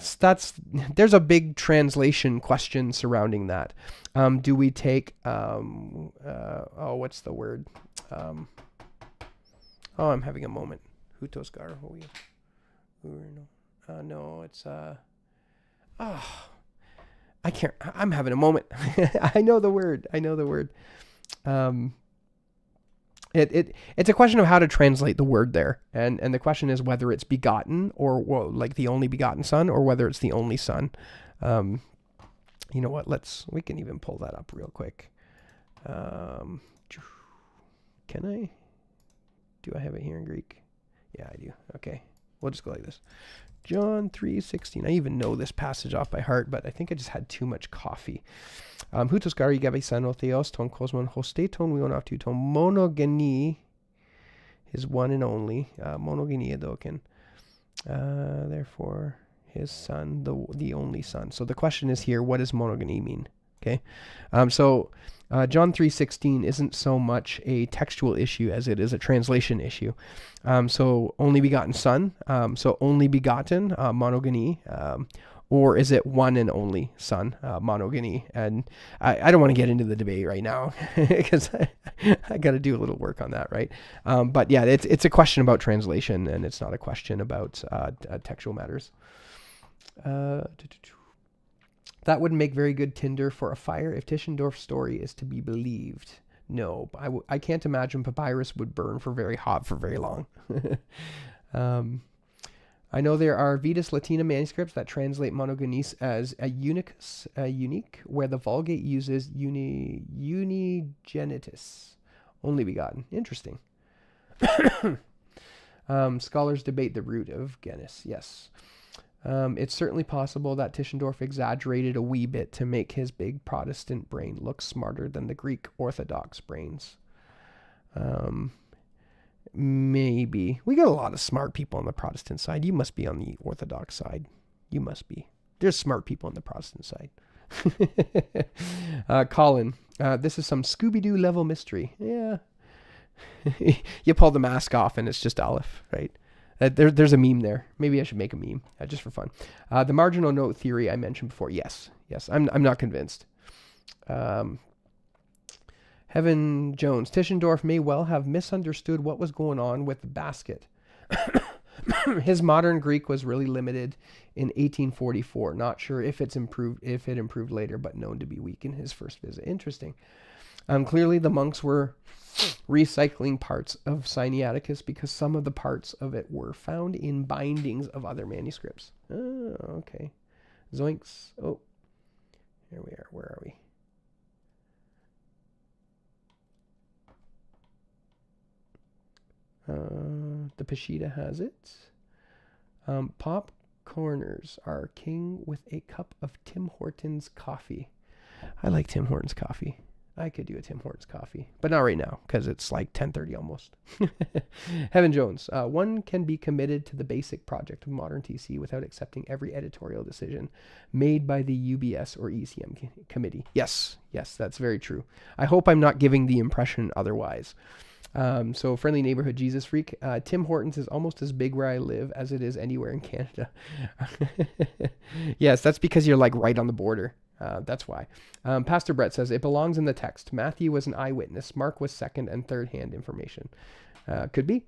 there's a big translation question surrounding that. Do we take, what's the word? I'm having a moment. Hutosgar. No, it's, I can't, I'm having a moment. I know the word. It's a question of how to translate the word there. And the question is whether it's begotten or like the only begotten son, or whether it's the only son. You know what? We can even pull that up real quick. Can I? Do I have it here in Greek? Yeah, I do. Okay. We'll just go like this. John 3:16. I even know this passage off by heart, but I think I just had too much coffee. Houtos gari gabesan o theos ton kosmon hoste ton wionaftu ton monogeny, his one and only, monogenia doken. Therefore, his son, the only son. So the question is here, what does monogeny mean? Okay. John 3:16 isn't so much a textual issue as it is a translation issue. So only begotten son, so only begotten, monogeny, or is it one and only son, monogeny? And I don't want to get into the debate right now because I got to do a little work on that, right? But yeah, it's a question about translation, and it's not a question about textual matters. That would make very good tinder for a fire if Tischendorf's story is to be believed. No, I can't imagine papyrus would burn for very long. I know there are Vetus Latina manuscripts that translate monogenes as a unique, where the Vulgate uses unigenitus, only begotten. Interesting. Scholars debate the root of genus. Yes. It's certainly possible that Tischendorf exaggerated a wee bit to make his big Protestant brain look smarter than the Greek Orthodox brains. Maybe. We got a lot of smart people on the Protestant side. You must be on the Orthodox side. You must be. There's smart people on the Protestant side. Colin, this is some Scooby-Doo level mystery. Yeah. You pull the mask off and it's just Aleph, right? There's a meme there. Maybe I should make a meme just for fun. The marginal note theory I mentioned before. Yes. I'm not convinced. Heaven Jones. Tischendorf may well have misunderstood what was going on with the basket. His modern Greek was really limited in 1844. Not sure if it improved later, but known to be weak in his first visit. Interesting. Clearly the monks were recycling parts of Sinaiticus because some of the parts of it were found in bindings of other manuscripts. Oh, okay. Zoinks. Oh, here we are. Where are we? The Peshitta has it. Pop corners are king with a cup of Tim Hortons coffee. I like Tim Hortons coffee. I could do a Tim Hortons coffee, but not right now because it's like 10:30 almost. Heaven Jones. One can be committed to the basic project of modern TC without accepting every editorial decision made by the UBS or ECM committee. Yes, that's very true. I hope I'm not giving the impression otherwise. So friendly neighborhood Jesus freak. Tim Hortons is almost as big where I live as it is anywhere in Canada. Yes, that's because you're like right on the border. That's why. Pastor Brett says it belongs in the text. Matthew was an eyewitness. Mark was second and third hand information. Could be.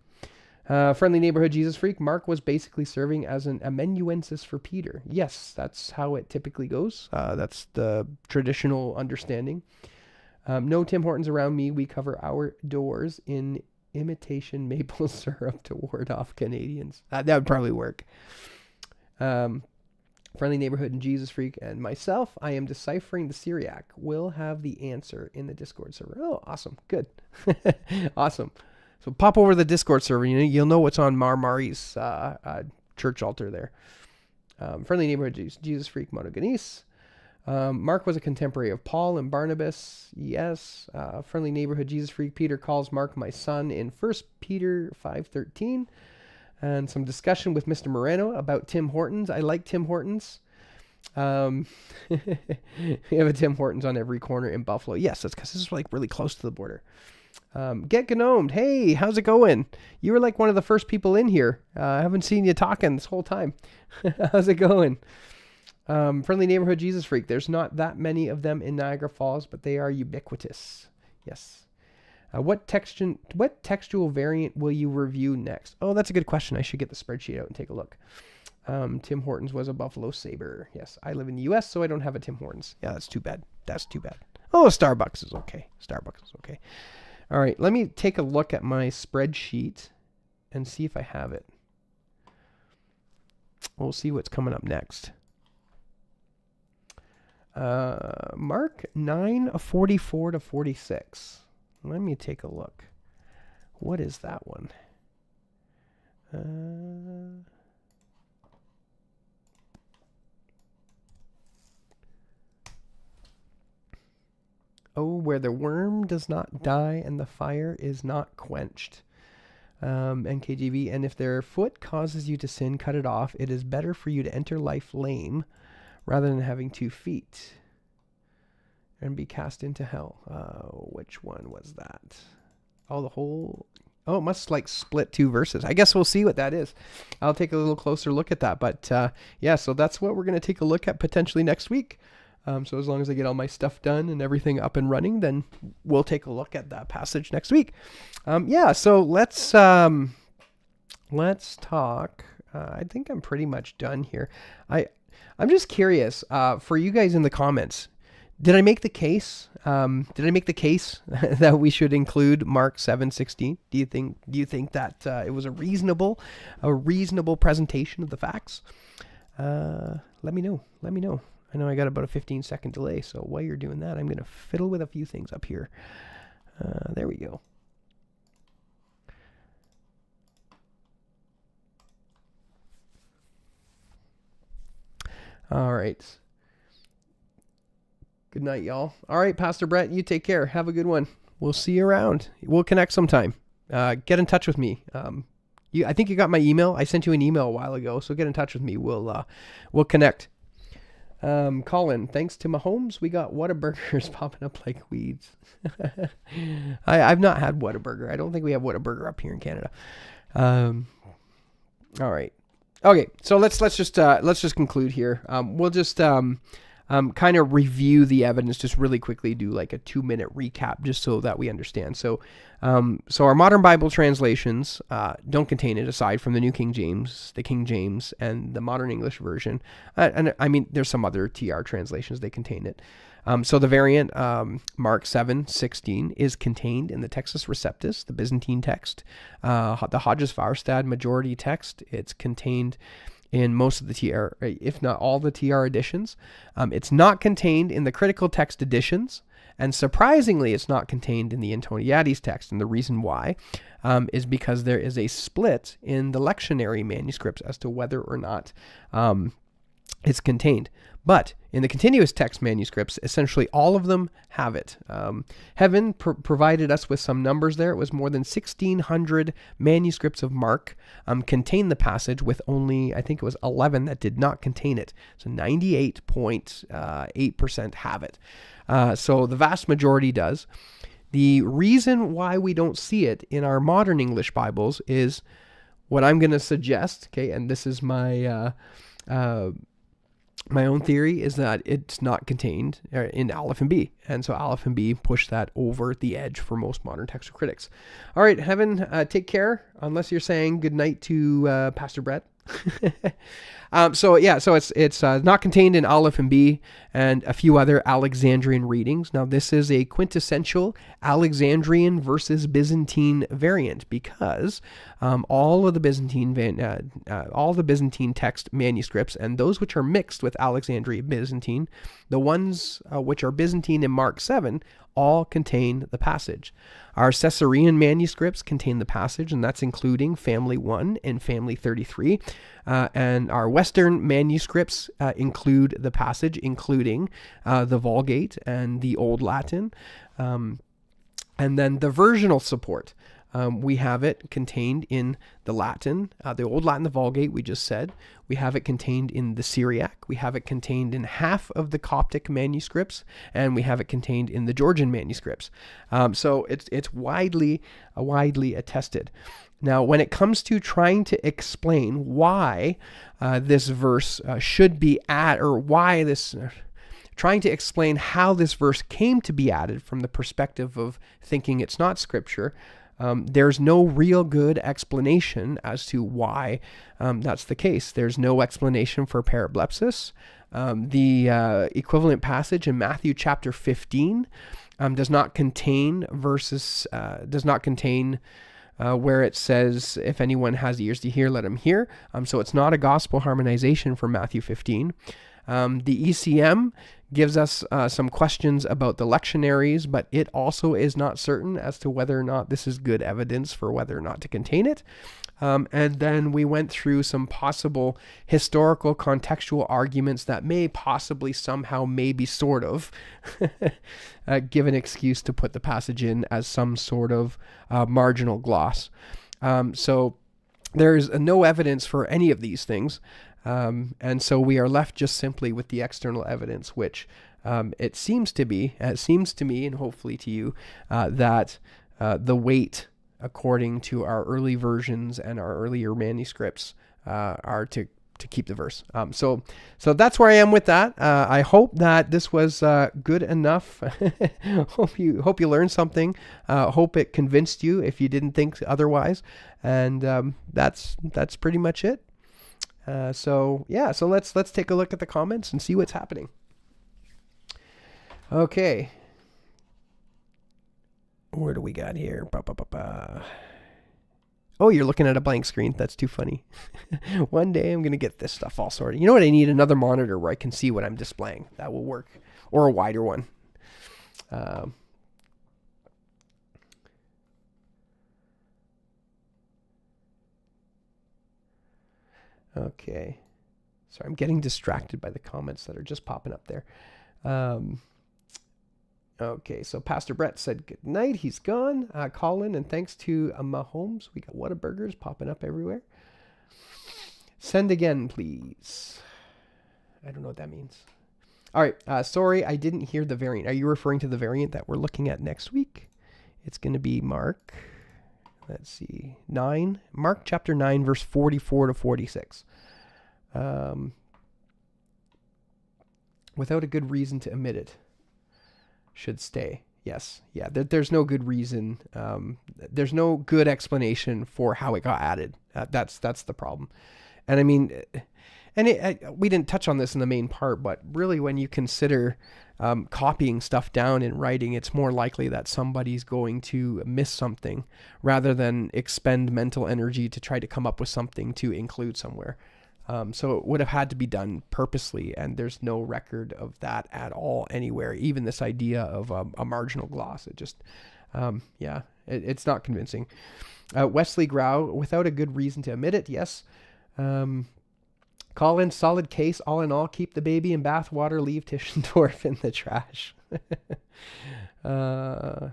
Friendly neighborhood Jesus freak. Mark was basically serving as an amanuensis for Peter. Yes, that's how it typically goes. That's the traditional understanding. No Tim Hortons around me. We cover our doors in imitation maple syrup to ward off Canadians. That would probably work. Friendly neighborhood and Jesus freak and myself. I am deciphering the Syriac. We'll have the answer in the Discord server. Oh, awesome. Good. Awesome. So pop over to the Discord server. You'll know what's on Mari's church altar there. Friendly neighborhood Jesus freak monogenes. Mark was a contemporary of Paul and Barnabas. Yes. Friendly neighborhood Jesus freak. Peter calls Mark my son in 1 Peter 5:13. And some discussion with Mr. Moreno about Tim Hortons. I like Tim Hortons. We have a Tim Hortons on every corner in Buffalo. Yes, that's because this is like really close to the border. Get Gnomed. Hey, how's it going? You were like one of the first people in here. I haven't seen you talking this whole time. How's it going? Friendly neighborhood Jesus freak. There's not that many of them in Niagara Falls, but they are ubiquitous. Yes. What textual variant will you review next? Oh, that's a good question. I should get the spreadsheet out and take a look. Tim Hortons was a Buffalo Sabre. Yes, I live in the U.S., so I don't have a Tim Hortons. Yeah, that's too bad. That's too bad. Oh, Starbucks is okay. Starbucks is okay. All right, let me take a look at my spreadsheet and see if I have it. We'll see what's coming up next. Mark 9:44 to 46. Let me take a look. What is that one? Oh, where the worm does not die and the fire is not quenched. NKJV, and if their foot causes you to sin, cut it off. It is better for you to enter life lame rather than having 2 feet and be cast into hell. Which one was that? Oh, the whole... Oh, it must like split 2 verses. I guess we'll see what that is. I'll take a little closer look at that. But yeah, so that's what we're going to take a look at potentially next week. So as long as I get all my stuff done and everything up and running, then we'll take a look at that passage next week. Yeah, so let's talk. I think I'm pretty much done here. I'm just curious for you guys in the comments. Did I make the case? That we should include Mark 7:16? Do you think that it was a reasonable presentation of the facts? Let me know. I know I got about a 15-second delay, so while you're doing that, I'm going to fiddle with a few things up here. There we go. All right. Good night, y'all. All right, Pastor Brett, you take care. Have a good one. We'll see you around. We'll connect sometime. Get in touch with me. I think you got my email. I sent you an email a while ago, so get in touch with me. We'll connect. Colin, thanks to Mahomes, we got Whataburgers popping up like weeds. I've not had Whataburger. I don't think we have Whataburger up here in Canada. All right. Okay, so let's just conclude here. We'll just kind of review the evidence, just really quickly do like a 2-minute recap, just so that we understand. So our modern Bible translations don't contain it, aside from the New King James, the King James, and the Modern English Version. And I mean, there's some other TR translations that contain it. So the variant Mark 7:16 is contained in the Textus Receptus, the Byzantine text, the Hodges-Varstad majority text. It's contained in most of the TR, if not all the TR editions. It's not contained in the critical text editions, and surprisingly, it's not contained in the Antoniades text. And the reason why is because there is a split in the lectionary manuscripts as to whether or not it's contained. But in the continuous text manuscripts, essentially all of them have it. Heaven provided us with some numbers there. It was more than 1,600 manuscripts of Mark contain the passage, with only, I think it was 11 that did not contain it. So 98.8% have it. So the vast majority does. The reason why we don't see it in our modern English Bibles is what I'm going to suggest, okay, and this is my own theory, is that it's not contained in Aleph and B. And so Aleph and B push that over the edge for most modern textual critics. All right, Heaven, take care, unless you're saying good night to Pastor Brett. So it's not contained in Aleph and B and a few other Alexandrian readings. Now this is a quintessential Alexandrian versus Byzantine variant, because all the Byzantine text manuscripts, and those which are mixed with Alexandrian Byzantine, the ones which are Byzantine in Mark 7, all contain the passage. Our Caesarean manuscripts contain the passage, and that's including Family 1 and Family 33. And our Western manuscripts include the passage, including the Vulgate and the Old Latin. And then the versional support. We have it contained in the Latin, the Old Latin, the Vulgate, we just said. We have it contained in the Syriac. We have it contained in half of the Coptic manuscripts, and we have it contained in the Georgian manuscripts. So it's widely attested. Now, when it comes to trying to explain why this verse should be trying to explain how this verse came to be added from the perspective of thinking it's not scripture, there's no real good explanation as to why that's the case. There's no explanation for parablepsis. The equivalent passage in Matthew chapter 15 does not contain where it says, if anyone has ears to hear, let him hear. So it's not a gospel harmonization for Matthew 15. The ECM gives us some questions about the lectionaries, but it also is not certain as to whether or not this is good evidence for whether or not to contain it. And then we went through some possible historical contextual arguments that may possibly somehow, maybe sort of, give an excuse to put the passage in as some sort of marginal gloss. So there's no evidence for any of these things. And so we are left just simply with the external evidence, which it seems to me, and hopefully to you, that the weight, according to our early versions and our earlier manuscripts, are to keep the verse. So that's where I am with that. I hope that this was good enough. hope you learned something. Hope it convinced you if you didn't think otherwise. And that's pretty much it. So let's take a look at the comments and see what's happening. Okay. Where do we got here? Oh, you're looking at a blank screen. That's too funny. One day I'm going to get this stuff all sorted. You know what? I need another monitor where I can see what I'm displaying. That will work. Or a wider one. Okay. Sorry, I'm getting distracted by the comments that are just popping up there. Okay, so Pastor Brett said good night. He's gone. Colin, and thanks to Mahomes. We got Whataburgers popping up everywhere. Send again, please. I don't know what that means. All right, sorry, I didn't hear the variant. Are you referring to the variant that we're looking at next week? It's going to be Mark. Let's see, 9. Mark chapter 9, verse 44 to 46. Without a good reason to omit it. Should stay. Yes. Yeah. There's no good reason. There's no good explanation for how it got added. That's the problem. And I mean, we didn't touch on this in the main part, but really when you consider copying stuff down in writing, it's more likely that somebody's going to miss something rather than expend mental energy to try to come up with something to include somewhere. So it would have had to be done purposely, and there's no record of that at all anywhere. Even this idea of a marginal gloss, it just, it's not convincing. Wesley Grau, without a good reason to omit it, yes. Colin, solid case, all in all, keep the baby in bathwater, leave Tischendorf in the trash. Okay,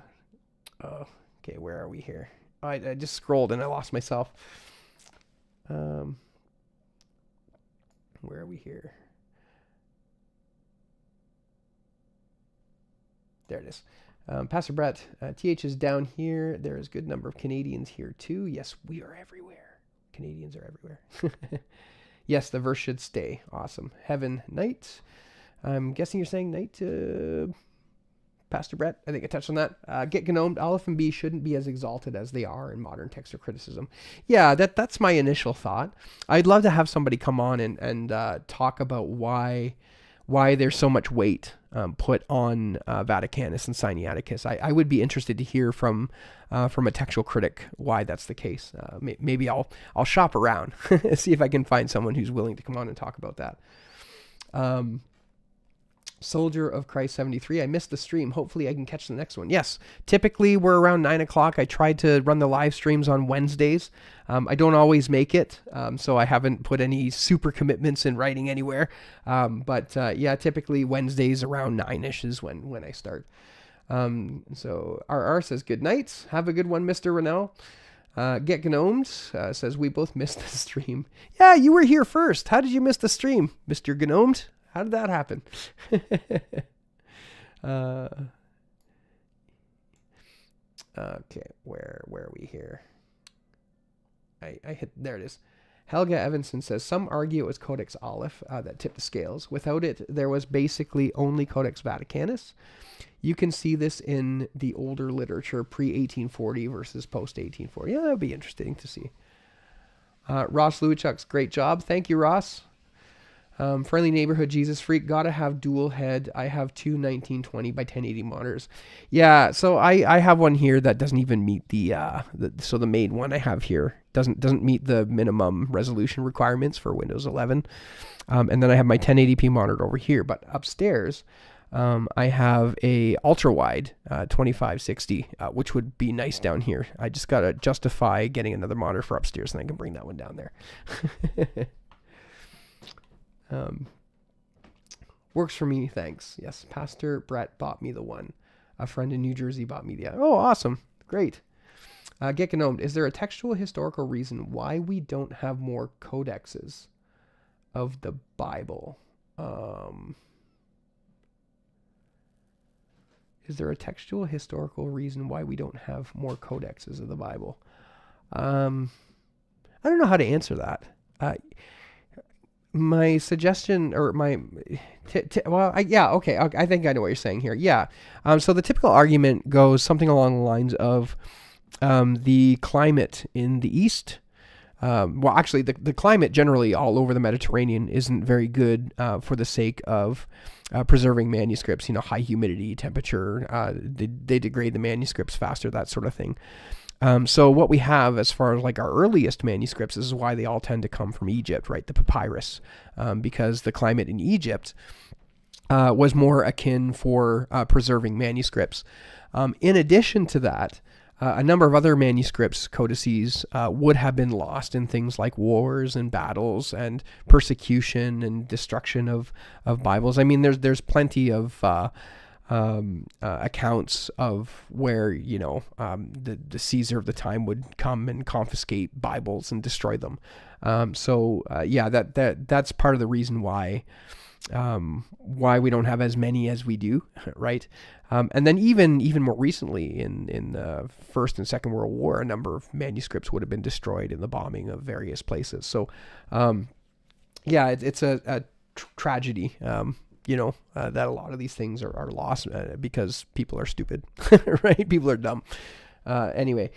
where are we here? I just scrolled and I lost myself. Where are we here? There it is. Pastor Brett, TH is down here. There is a good number of Canadians here too. Yes, we are everywhere. Canadians are everywhere. Yes, the verse should stay. Awesome. Heaven, night. I'm guessing you're saying night to Pastor Brett. I think I touched on that. Get gnomed. Aleph and B shouldn't be as exalted as they are in modern text or criticism. Yeah, that's my initial thought. I'd love to have somebody come on and talk about why there's so much weight put on Vaticanus and Sinaiticus. I would be interested to hear from a textual critic why that's the case. Maybe I'll shop around, see if I can find someone who's willing to come on and talk about that. Soldier of Christ 73. I missed the stream. Hopefully I can catch the next one. Yes, typically we're around 9 o'clock. I try to run the live streams on Wednesdays. I don't always make it, so I haven't put any super commitments in writing anywhere. But yeah, typically Wednesdays around 9-ish is when I start. So RR says, good night. Have a good one, Mr. Rennell. Get Gnomed says, we both missed the stream. Yeah, you were here first. How did you miss the stream, Mr. Gnomed? How did that happen? Okay, where are we here? I hit, there it is. Helga Evanson says, some argue it was Codex Aleph that tipped the scales. Without it, there was basically only Codex Vaticanus. You can see this in the older literature, pre-1840 versus post-1840. Yeah, that would be interesting to see. Ross Lewichuk's great job. Thank you, Ross. Friendly Neighborhood Jesus Freak, gotta have dual head. I have two 1920 by 1080 monitors. Yeah, so I have one here that doesn't even meet so the main one I have here doesn't meet the minimum resolution requirements for Windows 11. And then I have my 1080p monitor over here, but upstairs I have a ultra wide 2560, which would be nice down here. I just gotta justify getting another monitor for upstairs, and I can bring that one down there. Works for me, thanks. Yes, Pastor Brett bought me the one. A friend in New Jersey bought me the other. Oh, awesome. Great. Get Gnomed, is there a textual historical reason why we don't have more codexes of the Bible? Is there a textual historical reason why we don't have more codexes of the Bible? I don't know how to answer that. My suggestion, or my, yeah, okay, I think I know what you're saying here. Yeah, so the typical argument goes something along the lines of the climate in the East. Well, actually, the climate generally all over the Mediterranean isn't very good for the sake of preserving manuscripts. You know, high humidity, temperature, they degrade the manuscripts faster, that sort of thing. So what we have as far as like our earliest manuscripts, this is why they all tend to come from Egypt, right? The papyrus, because the climate in Egypt was more akin for preserving manuscripts. In addition to that, a number of other manuscripts, codices, would have been lost in things like wars and battles and persecution and destruction of Bibles. I mean, there's plenty of accounts of where, you know, the Caesar of the time would come and confiscate Bibles and destroy them. Yeah, that's part of the reason why we don't have as many as we do, right? And then even more recently in the First and Second World War, a number of manuscripts would have been destroyed in the bombing of various places. So, yeah, it's a tragedy. You know, that a lot of these things are lost because people are stupid, right? People are dumb. Anyway,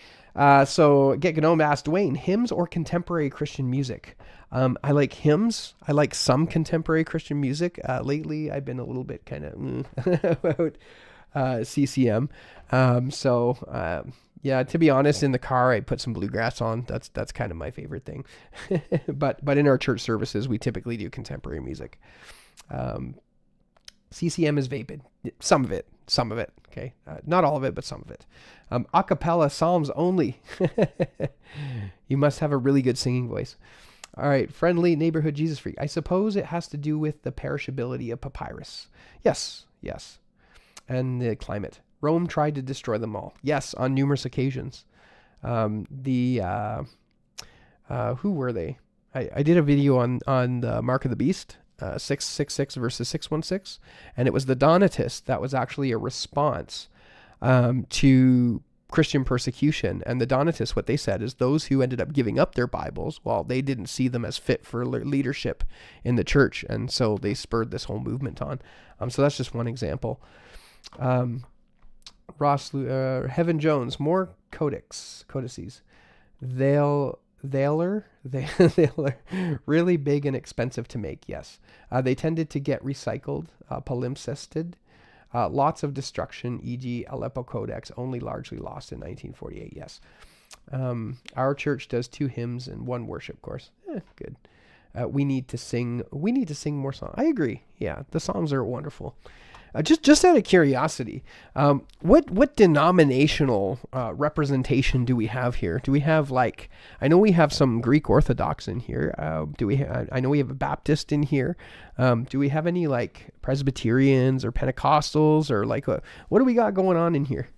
so Get Gnome asked Dwayne, hymns or contemporary Christian music? I like hymns. I like some contemporary Christian music. Lately, I've been a little bit kind of about CCM. Yeah, to be honest, in the car, I put some bluegrass on. That's kind of my favorite thing. But in our church services, we typically do contemporary music. CCM is vapid. Some of it. Okay. Not all of it, but some of it. A cappella psalms only. You must have a really good singing voice. All right. Friendly Neighborhood Jesus Freak. I suppose it has to do with the perishability of papyrus. Yes. And the climate. Rome tried to destroy them all. Yes, on numerous occasions. Who were they? I did a video on the Mark of the Beast. 666 versus 616, and it was the Donatists that was actually a response to Christian persecution. And the Donatists, what they said is those who ended up giving up their Bibles, well, they didn't see them as fit for leadership in the church, and so they spurred this whole movement on. So that's just one example. Heaven Jones, more codices. They're really big and expensive to make, yes. They tended to get recycled, palimpsested, lots of destruction, e.g. Aleppo Codex, only largely lost in 1948, yes. Our church does 2 hymns and 1 worship course. Good. we need to sing more songs. I agree. Yeah, the songs are wonderful. Just out of curiosity, what denominational representation do we have here? Do we have I know we have some Greek Orthodox in here. I know we have a Baptist in here. Do we have any Presbyterians or Pentecostals or what do we got going on in here?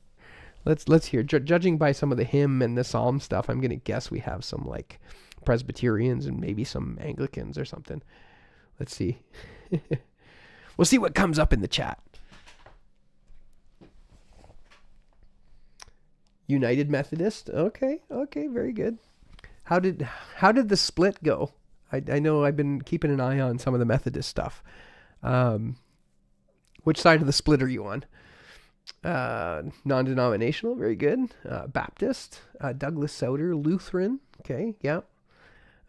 Let's hear. Judging by some of the hymn and the psalm stuff, I'm gonna guess we have some Presbyterians and maybe some Anglicans or something. Let's see. We'll see what comes up in the chat. United Methodist. Okay, very good. How did the split go? I know I've been keeping an eye on some of the Methodist stuff. Which side of the split are you on? Non-denominational, very good. Baptist, Douglas Souter, Lutheran. Okay, yeah.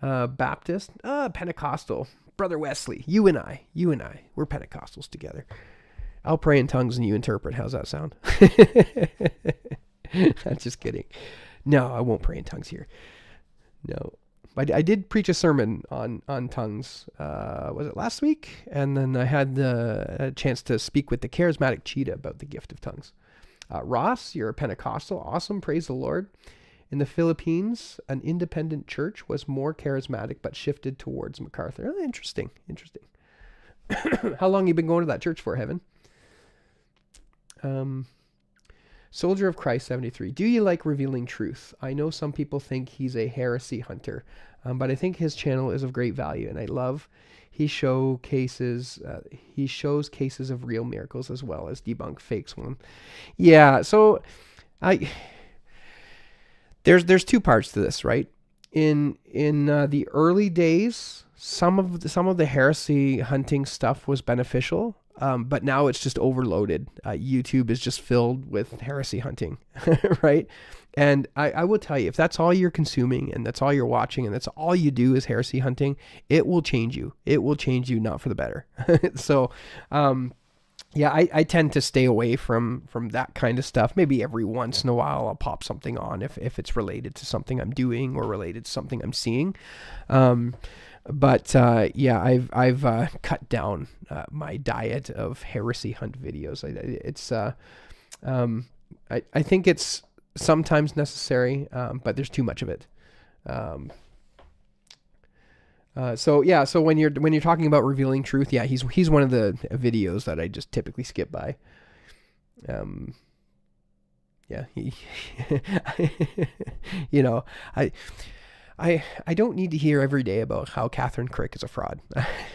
Baptist, Pentecostal. Brother Wesley, you and I, we're Pentecostals together. I'll pray in tongues and you interpret. How's that sound? I'm just kidding. No, I won't pray in tongues here. No, I did preach a sermon on tongues. Was it last week? And then I had a chance to speak with the charismatic cheetah about the gift of tongues. Ross, you're a Pentecostal. Awesome. Praise the Lord. In the Philippines, an independent church was more charismatic but shifted towards MacArthur. Oh, interesting. How long have you been going to that church for, Heaven? Soldier of Christ 73. Do you like revealing truth? I know some people think he's a heresy hunter, but I think his channel is of great value, and I love he shows cases of real miracles as well as debunk fakes one. Yeah, so There's two parts to this, right? In the early days, some of the heresy hunting stuff was beneficial, but now it's just overloaded. YouTube is just filled with heresy hunting, right? And I will tell you, if that's all you're consuming and that's all you're watching and that's all you do is heresy hunting, it will change you. It will change you, not for the better. So, yeah, I tend to stay away from that kind of stuff. Maybe every once in a while I'll pop something on if it's related to something I'm doing or related to something I'm seeing. But yeah, I've cut down my diet of heresy hunt videos. I think it's sometimes necessary, but there's too much of it. So when you're talking about revealing truth, yeah, he's one of the videos that I just typically skip by. Yeah, I don't need to hear every day about how Catherine Crick is a fraud,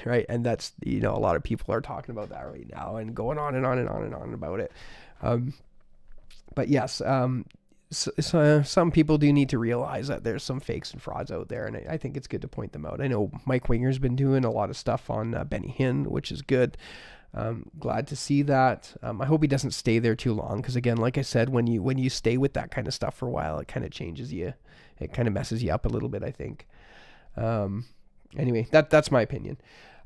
right? And that's, a lot of people are talking about that right now and going on and on and on and on about it. But yes, so some people do need to realize that there's some fakes and frauds out there, and I think it's good to point them out. I know Mike Winger's been doing a lot of stuff on Benny Hinn, which is good. Glad to see that. I hope he doesn't stay there too long, because again, like I said, when you stay with that kind of stuff for a while, it kind of changes you. It kind of messes you up a little bit, I think. Anyway, that's my opinion.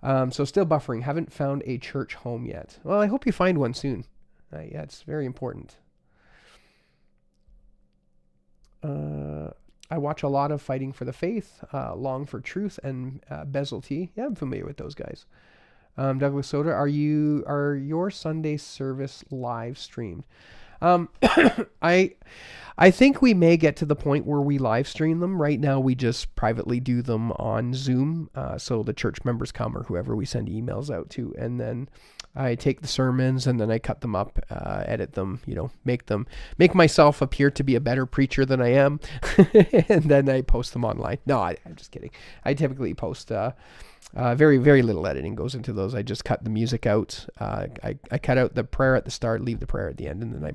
So still buffering. Haven't found a church home yet. Well, I hope you find one soon. Yeah, it's very important. I watch a lot of Fighting for the Faith, Long for Truth, and Bezel T. Yeah, I'm familiar with those guys. Douglas Soda, are your Sunday service live streamed? I think we may get to the point where we live stream them. Right now, we just privately do them on Zoom. So the church members come, or whoever we send emails out to, and then I take the sermons and then I cut them up, edit them, make myself appear to be a better preacher than I am. And then I post them online. No, I'm just kidding. I typically post, very, very little editing goes into those. I just cut the music out. I cut out the prayer at the start, leave the prayer at the end, and then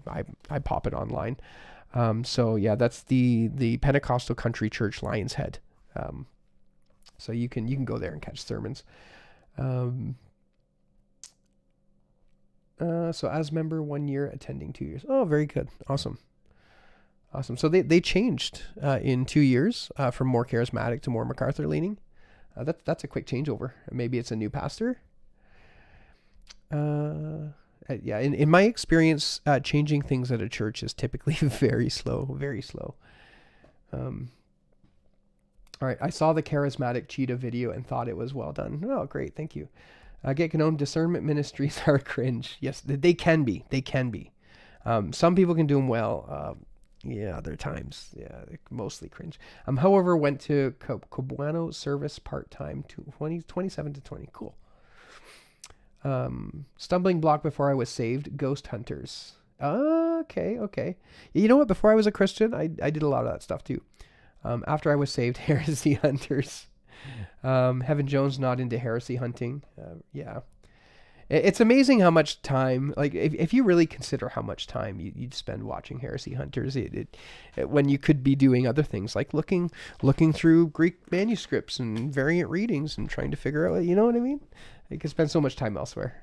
I pop it online. So yeah, that's the Pentecostal Country Church Lion's Head. So you can go there and catch sermons. So as member 1 year, attending 2 years. Oh, very good. Awesome. So they changed in 2 years from more charismatic to more MacArthur leaning. That's a quick changeover. Maybe it's a new pastor. Yeah, in my experience, changing things at a church is typically very slow, very slow. All right. I saw the charismatic cheetah video and thought it was well done. Oh, great. Thank you. Get known discernment ministries are cringe. Yes, they can be. They can be. Some people can do them well. Yeah, other times, yeah, mostly cringe. However, went to Cebuano service part-time, 27 to 20. Cool. Stumbling block before I was saved, ghost hunters. Okay, okay. You know what? Before I was a Christian, I did a lot of that stuff too. After I was saved, heresy hunters. Heaven Jones not into heresy hunting. Yeah. It's amazing how much time, like if you really consider how much time you'd spend watching heresy hunters, when you could be doing other things like looking through Greek manuscripts and variant readings and trying to figure out, you know what I mean? You could spend so much time elsewhere.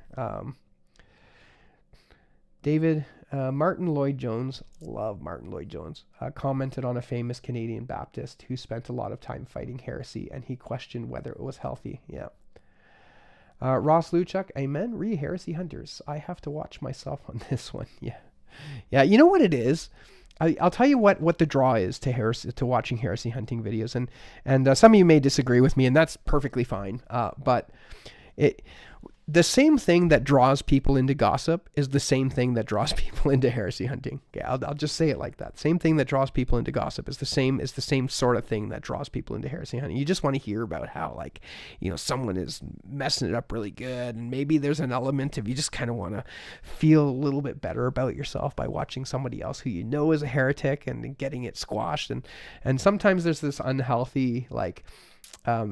David, Martin Lloyd-Jones, love Martin Lloyd-Jones, commented on a famous Canadian Baptist who spent a lot of time fighting heresy, and he questioned whether it was healthy. Yeah. Ross Luchuk, amen. Heresy hunters. I have to watch myself on this one. Yeah. Yeah. You know what it is? I'll tell you what the draw is to watching heresy hunting videos. And some of you may disagree with me, and that's perfectly fine. But the same thing that draws people into gossip is the same thing that draws people into heresy hunting. Okay, I'll just say it like that. Same thing that draws people into gossip is the same sort of thing that draws people into heresy hunting. You just want to hear about how, like, someone is messing it up really good, and maybe there's an element of you just kind of want to feel a little bit better about yourself by watching somebody else who you know is a heretic and getting it squashed. And sometimes there's this unhealthy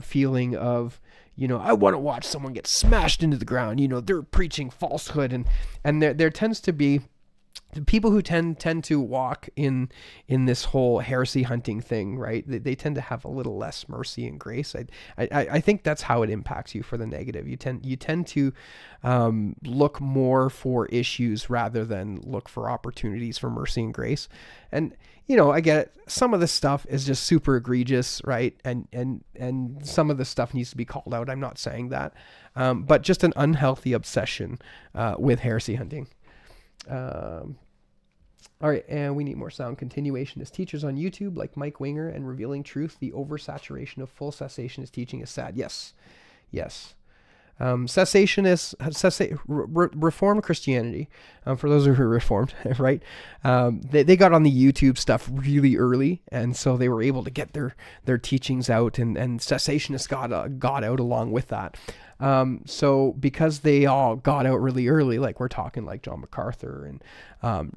feeling of, I want to watch someone get smashed into the ground. They're preaching falsehood, and there tends to be the people who tend to walk in this whole heresy hunting thing, right? They tend to have a little less mercy and grace. I think that's how it impacts you for the negative. You tend to look more for issues rather than look for opportunities for mercy and grace. And I get it. Some of the stuff is just super egregious, right? And some of the stuff needs to be called out. I'm not saying that, but just an unhealthy obsession with heresy hunting. All right, and we need more sound. Continuationist teachers on YouTube like Mike Winger and Revealing Truth. The oversaturation of full cessationist teaching is sad. Yes. Reformed Christianity, for those who are Reformed, right? They got on the YouTube stuff really early, and so they were able to get their teachings out, and cessationists got out along with that. So because they all got out really early, like we're talking like John MacArthur and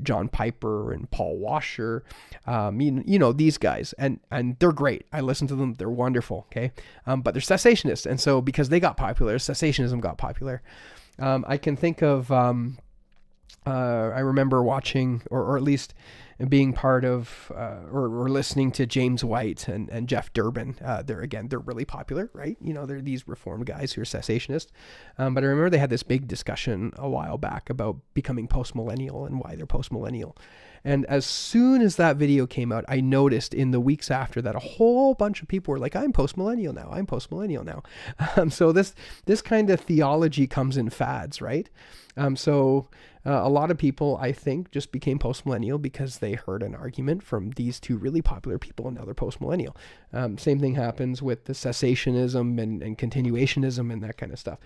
John Piper and Paul Washer, these guys, and they're great. I listen to them; they're wonderful. Okay, but they're cessationists, and so because they got popular, cessationism got popular. I can think of I remember watching, or at least being part of, or listening to James White and Jeff Durbin. They're really popular, right? They're these Reformed guys who are cessationists. But I remember they had this big discussion a while back about becoming postmillennial and why they're postmillennial. And as soon as that video came out, I noticed in the weeks after that a whole bunch of people were like, I'm postmillennial now. So this kind of theology comes in fads, right? A lot of people, I think, just became postmillennial because they heard an argument from these two really popular people, and now they're postmillennial. Same thing happens with the cessationism and continuationism and that kind of stuff.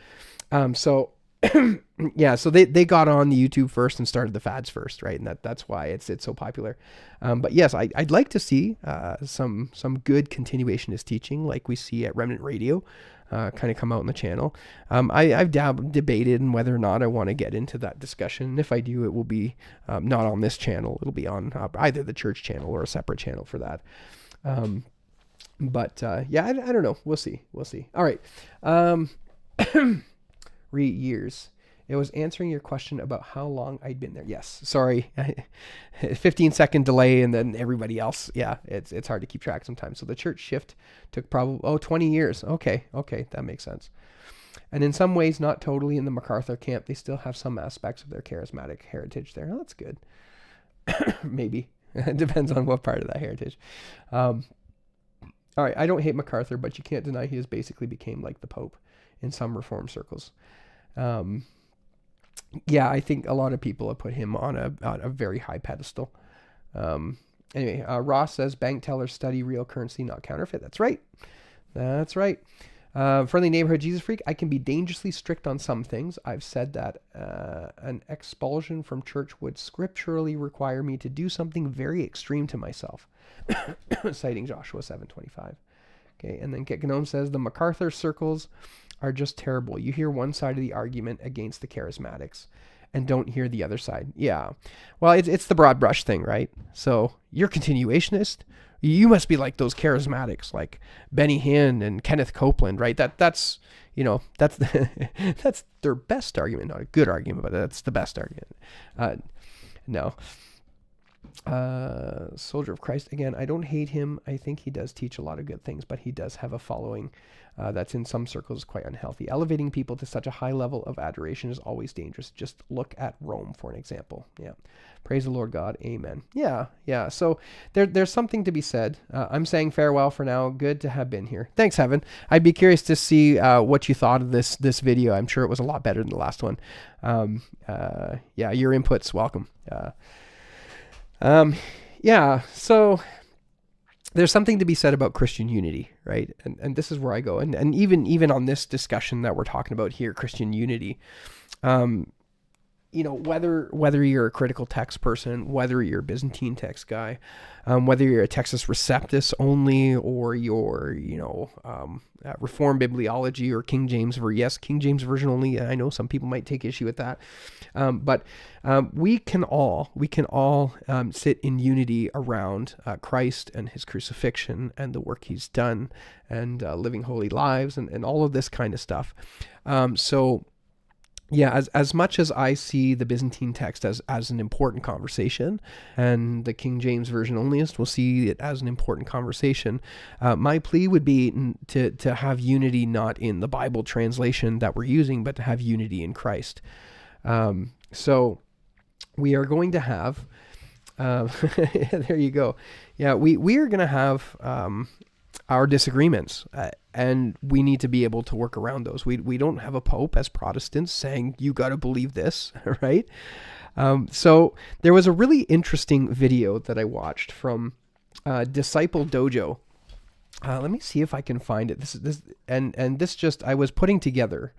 So they got on the YouTube first and started the fads first, right? And that's why it's so popular. But yes, I'd like to see some good continuationist teaching like we see at Remnant Radio kind of come out on the channel. I've debated on whether or not I want to get into that discussion. If I do, it will be not on this channel. It'll be on either the church channel or a separate channel for that. I don't know. We'll see. All right. Years. It was answering your question about how long I'd been there. Yes. Sorry. 15-second delay, and then everybody else. Yeah, it's hard to keep track sometimes. So the church shift took probably 20 years. Okay, that makes sense. And in some ways, not totally in the MacArthur camp. They still have some aspects of their charismatic heritage there. Oh, that's good. Maybe. It depends on what part of that heritage. All right, I don't hate MacArthur, but you can't deny he has basically became like the Pope in some Reformed circles. I think a lot of people have put him on a very high pedestal. Anyway, Ross says bank tellers study real currency, not counterfeit. That's right. That's right. Friendly neighborhood Jesus freak. I can be dangerously strict on some things. I've said that an expulsion from church would scripturally require me to do something very extreme to myself. Citing Joshua 7:25. Okay, and then Get Gnome says the MacArthur circles are just terrible. You hear one side of the argument against the charismatics and don't hear the other side. Yeah. Well, it's the broad brush thing, right? So you're continuationist. You must be like those charismatics, like Benny Hinn and Kenneth Copeland, right? That's that's their best argument, not a good argument, but that's the best argument. No. Soldier of Christ again. I don't hate him. I think he does teach a lot of good things, but he does have a following that's in some circles quite unhealthy. Elevating people to such a high level of adoration is always dangerous. Just look at Rome for an example. Yeah. Praise the Lord God. Amen. Yeah. So there's something to be said. I'm saying farewell for now. Good to have been here. Thanks, Heaven. I'd be curious to see what you thought of this video. I'm sure it was a lot better than the last one. Yeah, your input's welcome. Yeah, so there's something to be said about Christian unity, right? And this is where I go. And even on this discussion that we're talking about here, Christian unity, whether you're a critical text person, whether you're a Byzantine text guy, whether you're a Textus Receptus only, or you're, Reformed Bibliology or King James King James Version only. I know some people might take issue with that. But we can all sit in unity around Christ and his crucifixion and the work he's done and living holy lives and all of this kind of stuff. Yeah, as much as I see the Byzantine text as an important conversation, and the King James Version onlyist will see it as an important conversation, my plea would be to have unity not in the Bible translation that we're using, but to have unity in Christ. So we are going to have, there you go. Yeah, we are going to have our disagreements, and we need to be able to work around those. We don't have a pope as Protestants saying, you got to believe this, right? So there was a really interesting video that I watched from Disciple Dojo. Let me see if I can find it. I was putting together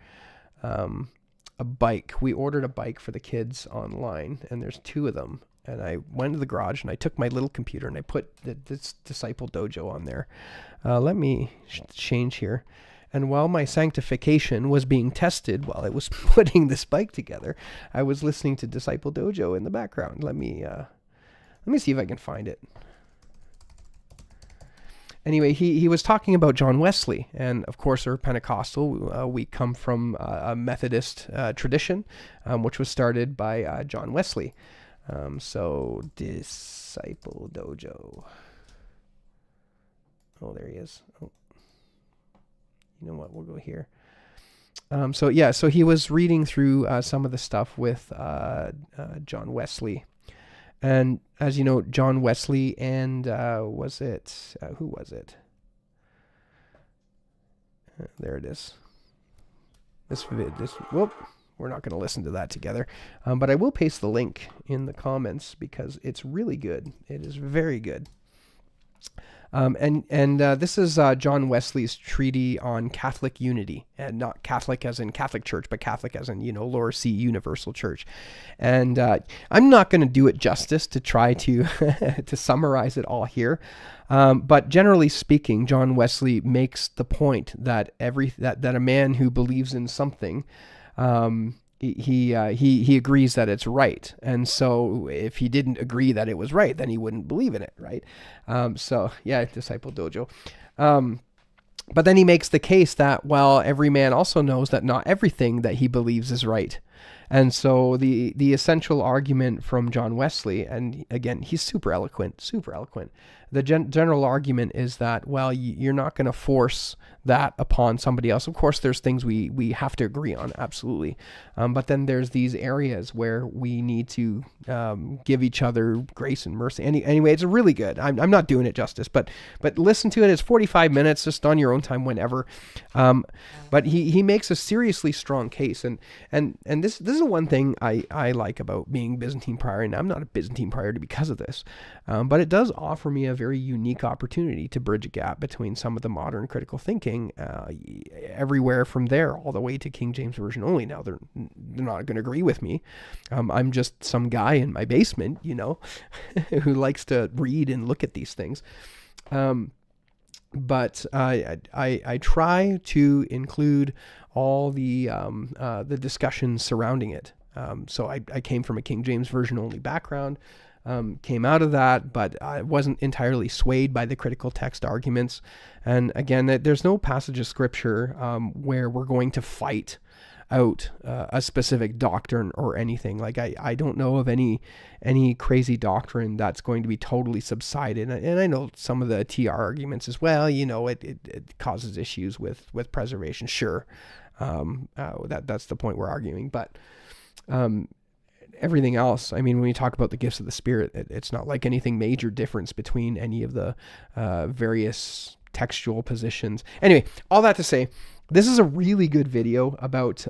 a bike. We ordered a bike for the kids online, and there's 2 of them. And I went to the garage and I took my little computer and I put this Disciple Dojo on there. Let me change here. And while my sanctification was being tested, while I was putting this bike together, I was listening to Disciple Dojo in the background. Let me see if I can find it. Anyway, he was talking about John Wesley, and of course we're Pentecostal. We come from a Methodist tradition, which was started by John Wesley. So Disciple Dojo. Oh, there he is. Oh. You know what? We'll go here. So he was reading through some of the stuff with John Wesley. And as you know, John Wesley and who was it? There it is. Whoop. We're not going to listen to that together, but I will paste the link in the comments because it's really good. It is very good. This is John Wesley's treatise on Catholic unity, and not Catholic as in Catholic Church, but Catholic as in, lower C, Universal Church. And I'm not going to do it justice to try to to summarize it all here. But generally speaking, John Wesley makes the point that that a man who believes in something, he agrees that it's right. And so if he didn't agree that it was right, then he wouldn't believe in it, right? Disciple Dojo. But then he makes the case that, well, every man also knows that not everything that he believes is right. And so the essential argument from John Wesley, and again, he's super eloquent. The general argument is that, well, you're not going to force that upon somebody else. Of course, there's things we have to agree on, absolutely. But then there's these areas where we need to give each other grace and mercy. Anyway, it's really good. I'm not doing it justice, but listen to it. It's 45 minutes, just on your own time, whenever. But he makes a seriously strong case, and this is one thing I like about being Byzantine prior, and I'm not a Byzantine prior because of this, but it does offer me a very unique opportunity to bridge a gap between some of the modern critical thinking, everywhere from there all the way to King James Version only. Now they're not going to agree with me. I'm just some guy in my basement, who likes to read and look at these things. But I try to include all the discussions surrounding it. So I came from a King James Version only background, came out of that, but I wasn't entirely swayed by the critical text arguments. And again, there's no passage of scripture where we're going to fight out a specific doctrine or anything. Like I don't know of any crazy doctrine that's going to be totally subsided. And I know some of the TR arguments as well, it causes issues with preservation. Sure. That's the point we're arguing, but everything else, I mean, when you talk about the gifts of the Spirit, it's not like anything major difference between any of the various textual positions. Anyway, all that to say, this is a really good video about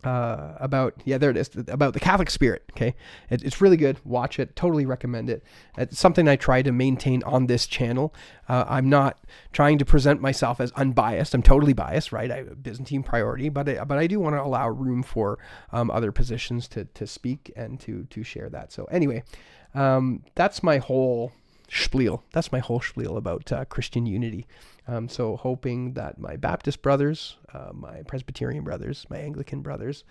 there it is, about the Catholic spirit. Okay. It's really good. Watch it. Totally recommend it. It's something I try to maintain on this channel. I'm not trying to present myself as unbiased. I'm totally biased, right? I have a Byzantine priority, but I do want to allow room for other positions to speak and to share that. So anyway, that's my whole spiel. That's my whole spiel about Christian unity. So hoping that my Baptist brothers, my Presbyterian brothers, my Anglican brothers,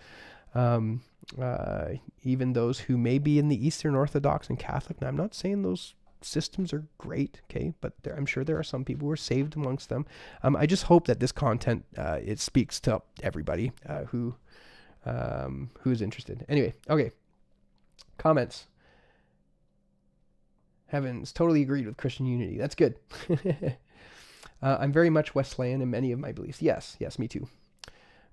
even those who may be in the Eastern Orthodox and Catholic. Now, I'm not saying those systems are great, okay, but I'm sure there are some people who are saved amongst them. I just hope that this content, it speaks to everybody who is interested. Anyway, okay. Comments. Heavens, totally agreed with Christian unity. That's good. I'm very much Wesleyan in many of my beliefs. Yes, me too.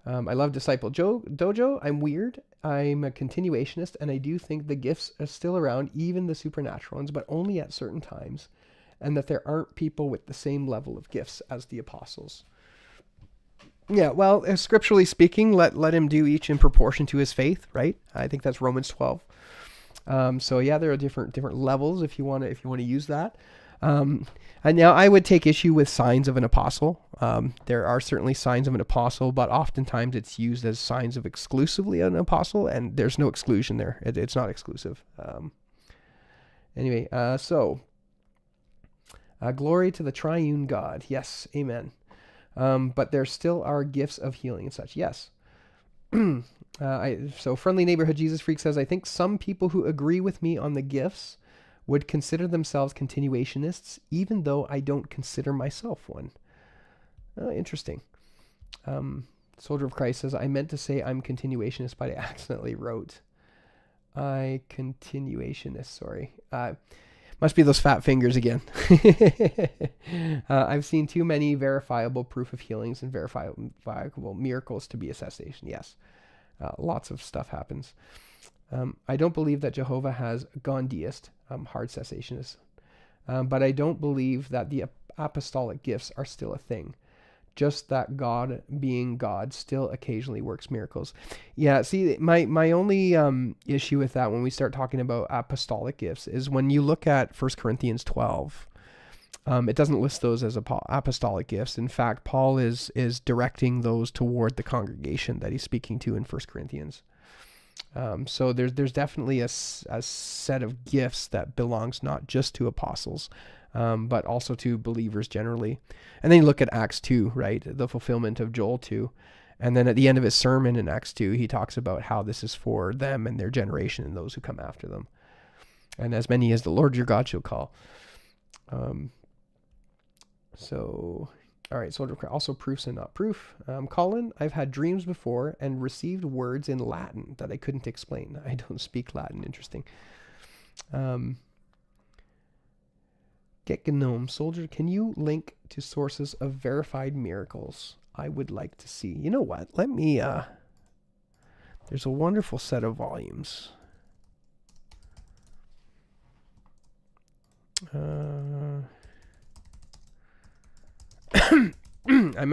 I love Disciple Dojo. I'm weird. I'm a continuationist, and I do think the gifts are still around, even the supernatural ones, but only at certain times, and that there aren't people with the same level of gifts as the apostles. Yeah, well, scripturally speaking, let him do each in proportion to his faith, right? I think that's Romans 12. So yeah, there are different levels if you want to use that. And now I would take issue with signs of an apostle. There are certainly signs of an apostle, but oftentimes it's used as signs of exclusively an apostle, and there's no exclusion there. It's not exclusive. Anyway, so glory to the triune God. Yes, amen. But there still are gifts of healing and such. Yes. So Friendly Neighborhood Jesus Freak says, I think some people who agree with me on the gifts would consider themselves continuationists, even though I don't consider myself one. Interesting. Soldier of Christ says, I meant to say I'm continuationist, but I accidentally wrote continuationist. Sorry. Must be those fat fingers again. I've seen too many verifiable proof of healings and verifiable miracles to be a cessation. Yes. Lots of stuff happens. I don't believe that Jehovah has gone deist, hard cessationist. But I don't believe that the apostolic gifts are still a thing. Just that God, being God, still occasionally works miracles. Yeah, see, my only issue with that when we start talking about apostolic gifts is when you look at 1 Corinthians 12, it doesn't list those as apostolic gifts. In fact, Paul is directing those toward the congregation that he's speaking to in 1 Corinthians. So there's definitely a set of gifts that belongs not just to apostles, but also to believers generally. And then you look at Acts 2, right? The fulfillment of Joel 2. And then at the end of his sermon in Acts 2, he talks about how this is for them and their generation and those who come after them. And as many as the Lord your God shall call. So, all right, so also proofs and not proof. Colin, I've had dreams before and received words in Latin that I couldn't explain. I don't speak Latin. Interesting. Get Gnome Soldier. Can you link to sources of verified miracles? I would like to see. You know what? Let me. There's a wonderful set of volumes. I'm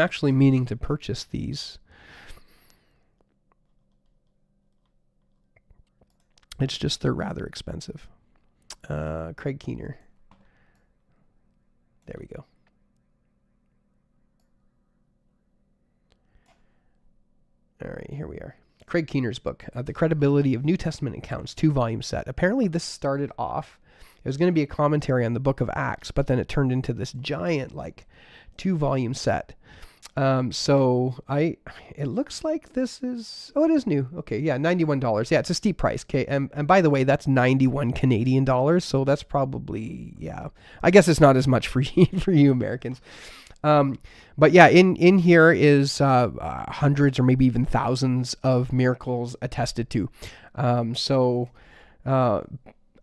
actually meaning to purchase these. It's just they're rather expensive. Craig Keener. There we go. All right, here we are. Craig Keener's book, The Credibility of New Testament Accounts, 2-volume set. Apparently this started off, it was going to be a commentary on the book of Acts, but then it turned into this giant, like, 2-volume set. It looks like this is, oh, it is new. Okay, yeah, $91. Yeah, it's a steep price. Okay, and by the way, that's 91 Canadian dollars, so that's probably, yeah, I guess it's not as much for you Americans. But yeah, in here is hundreds or maybe even thousands of miracles attested to.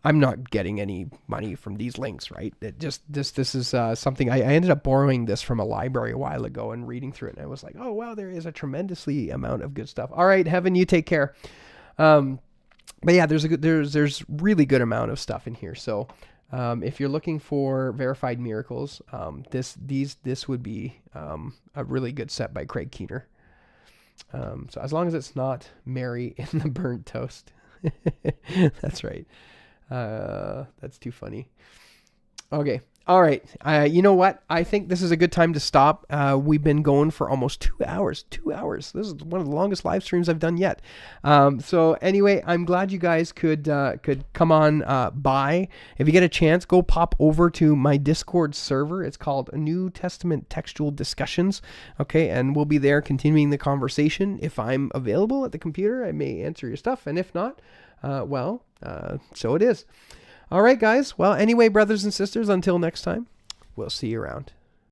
I'm not getting any money from these links, right? This is something I ended up borrowing this from a library a while ago and reading through it, and I was like, oh wow, there is a tremendously amount of good stuff. All right, Heaven, you take care. But yeah, there's really good amount of stuff in here. So if you're looking for verified miracles, this would be a really good set by Craig Keener. So as long as it's not Mary in the burnt toast. That's right. That's too funny. Okay. All right. You know what? I think this is a good time to stop. We've been going for almost 2 hours. 2 hours. This is one of the longest live streams I've done yet. So anyway, I'm glad you guys could come on by. If you get a chance, go pop over to my Discord server. It's called New Testament Textual Discussions. Okay, and we'll be there continuing the conversation. If I'm available at the computer, I may answer your stuff, and if not, so it is. All right, guys. Well, anyway, brothers and sisters, until next time, we'll see you around.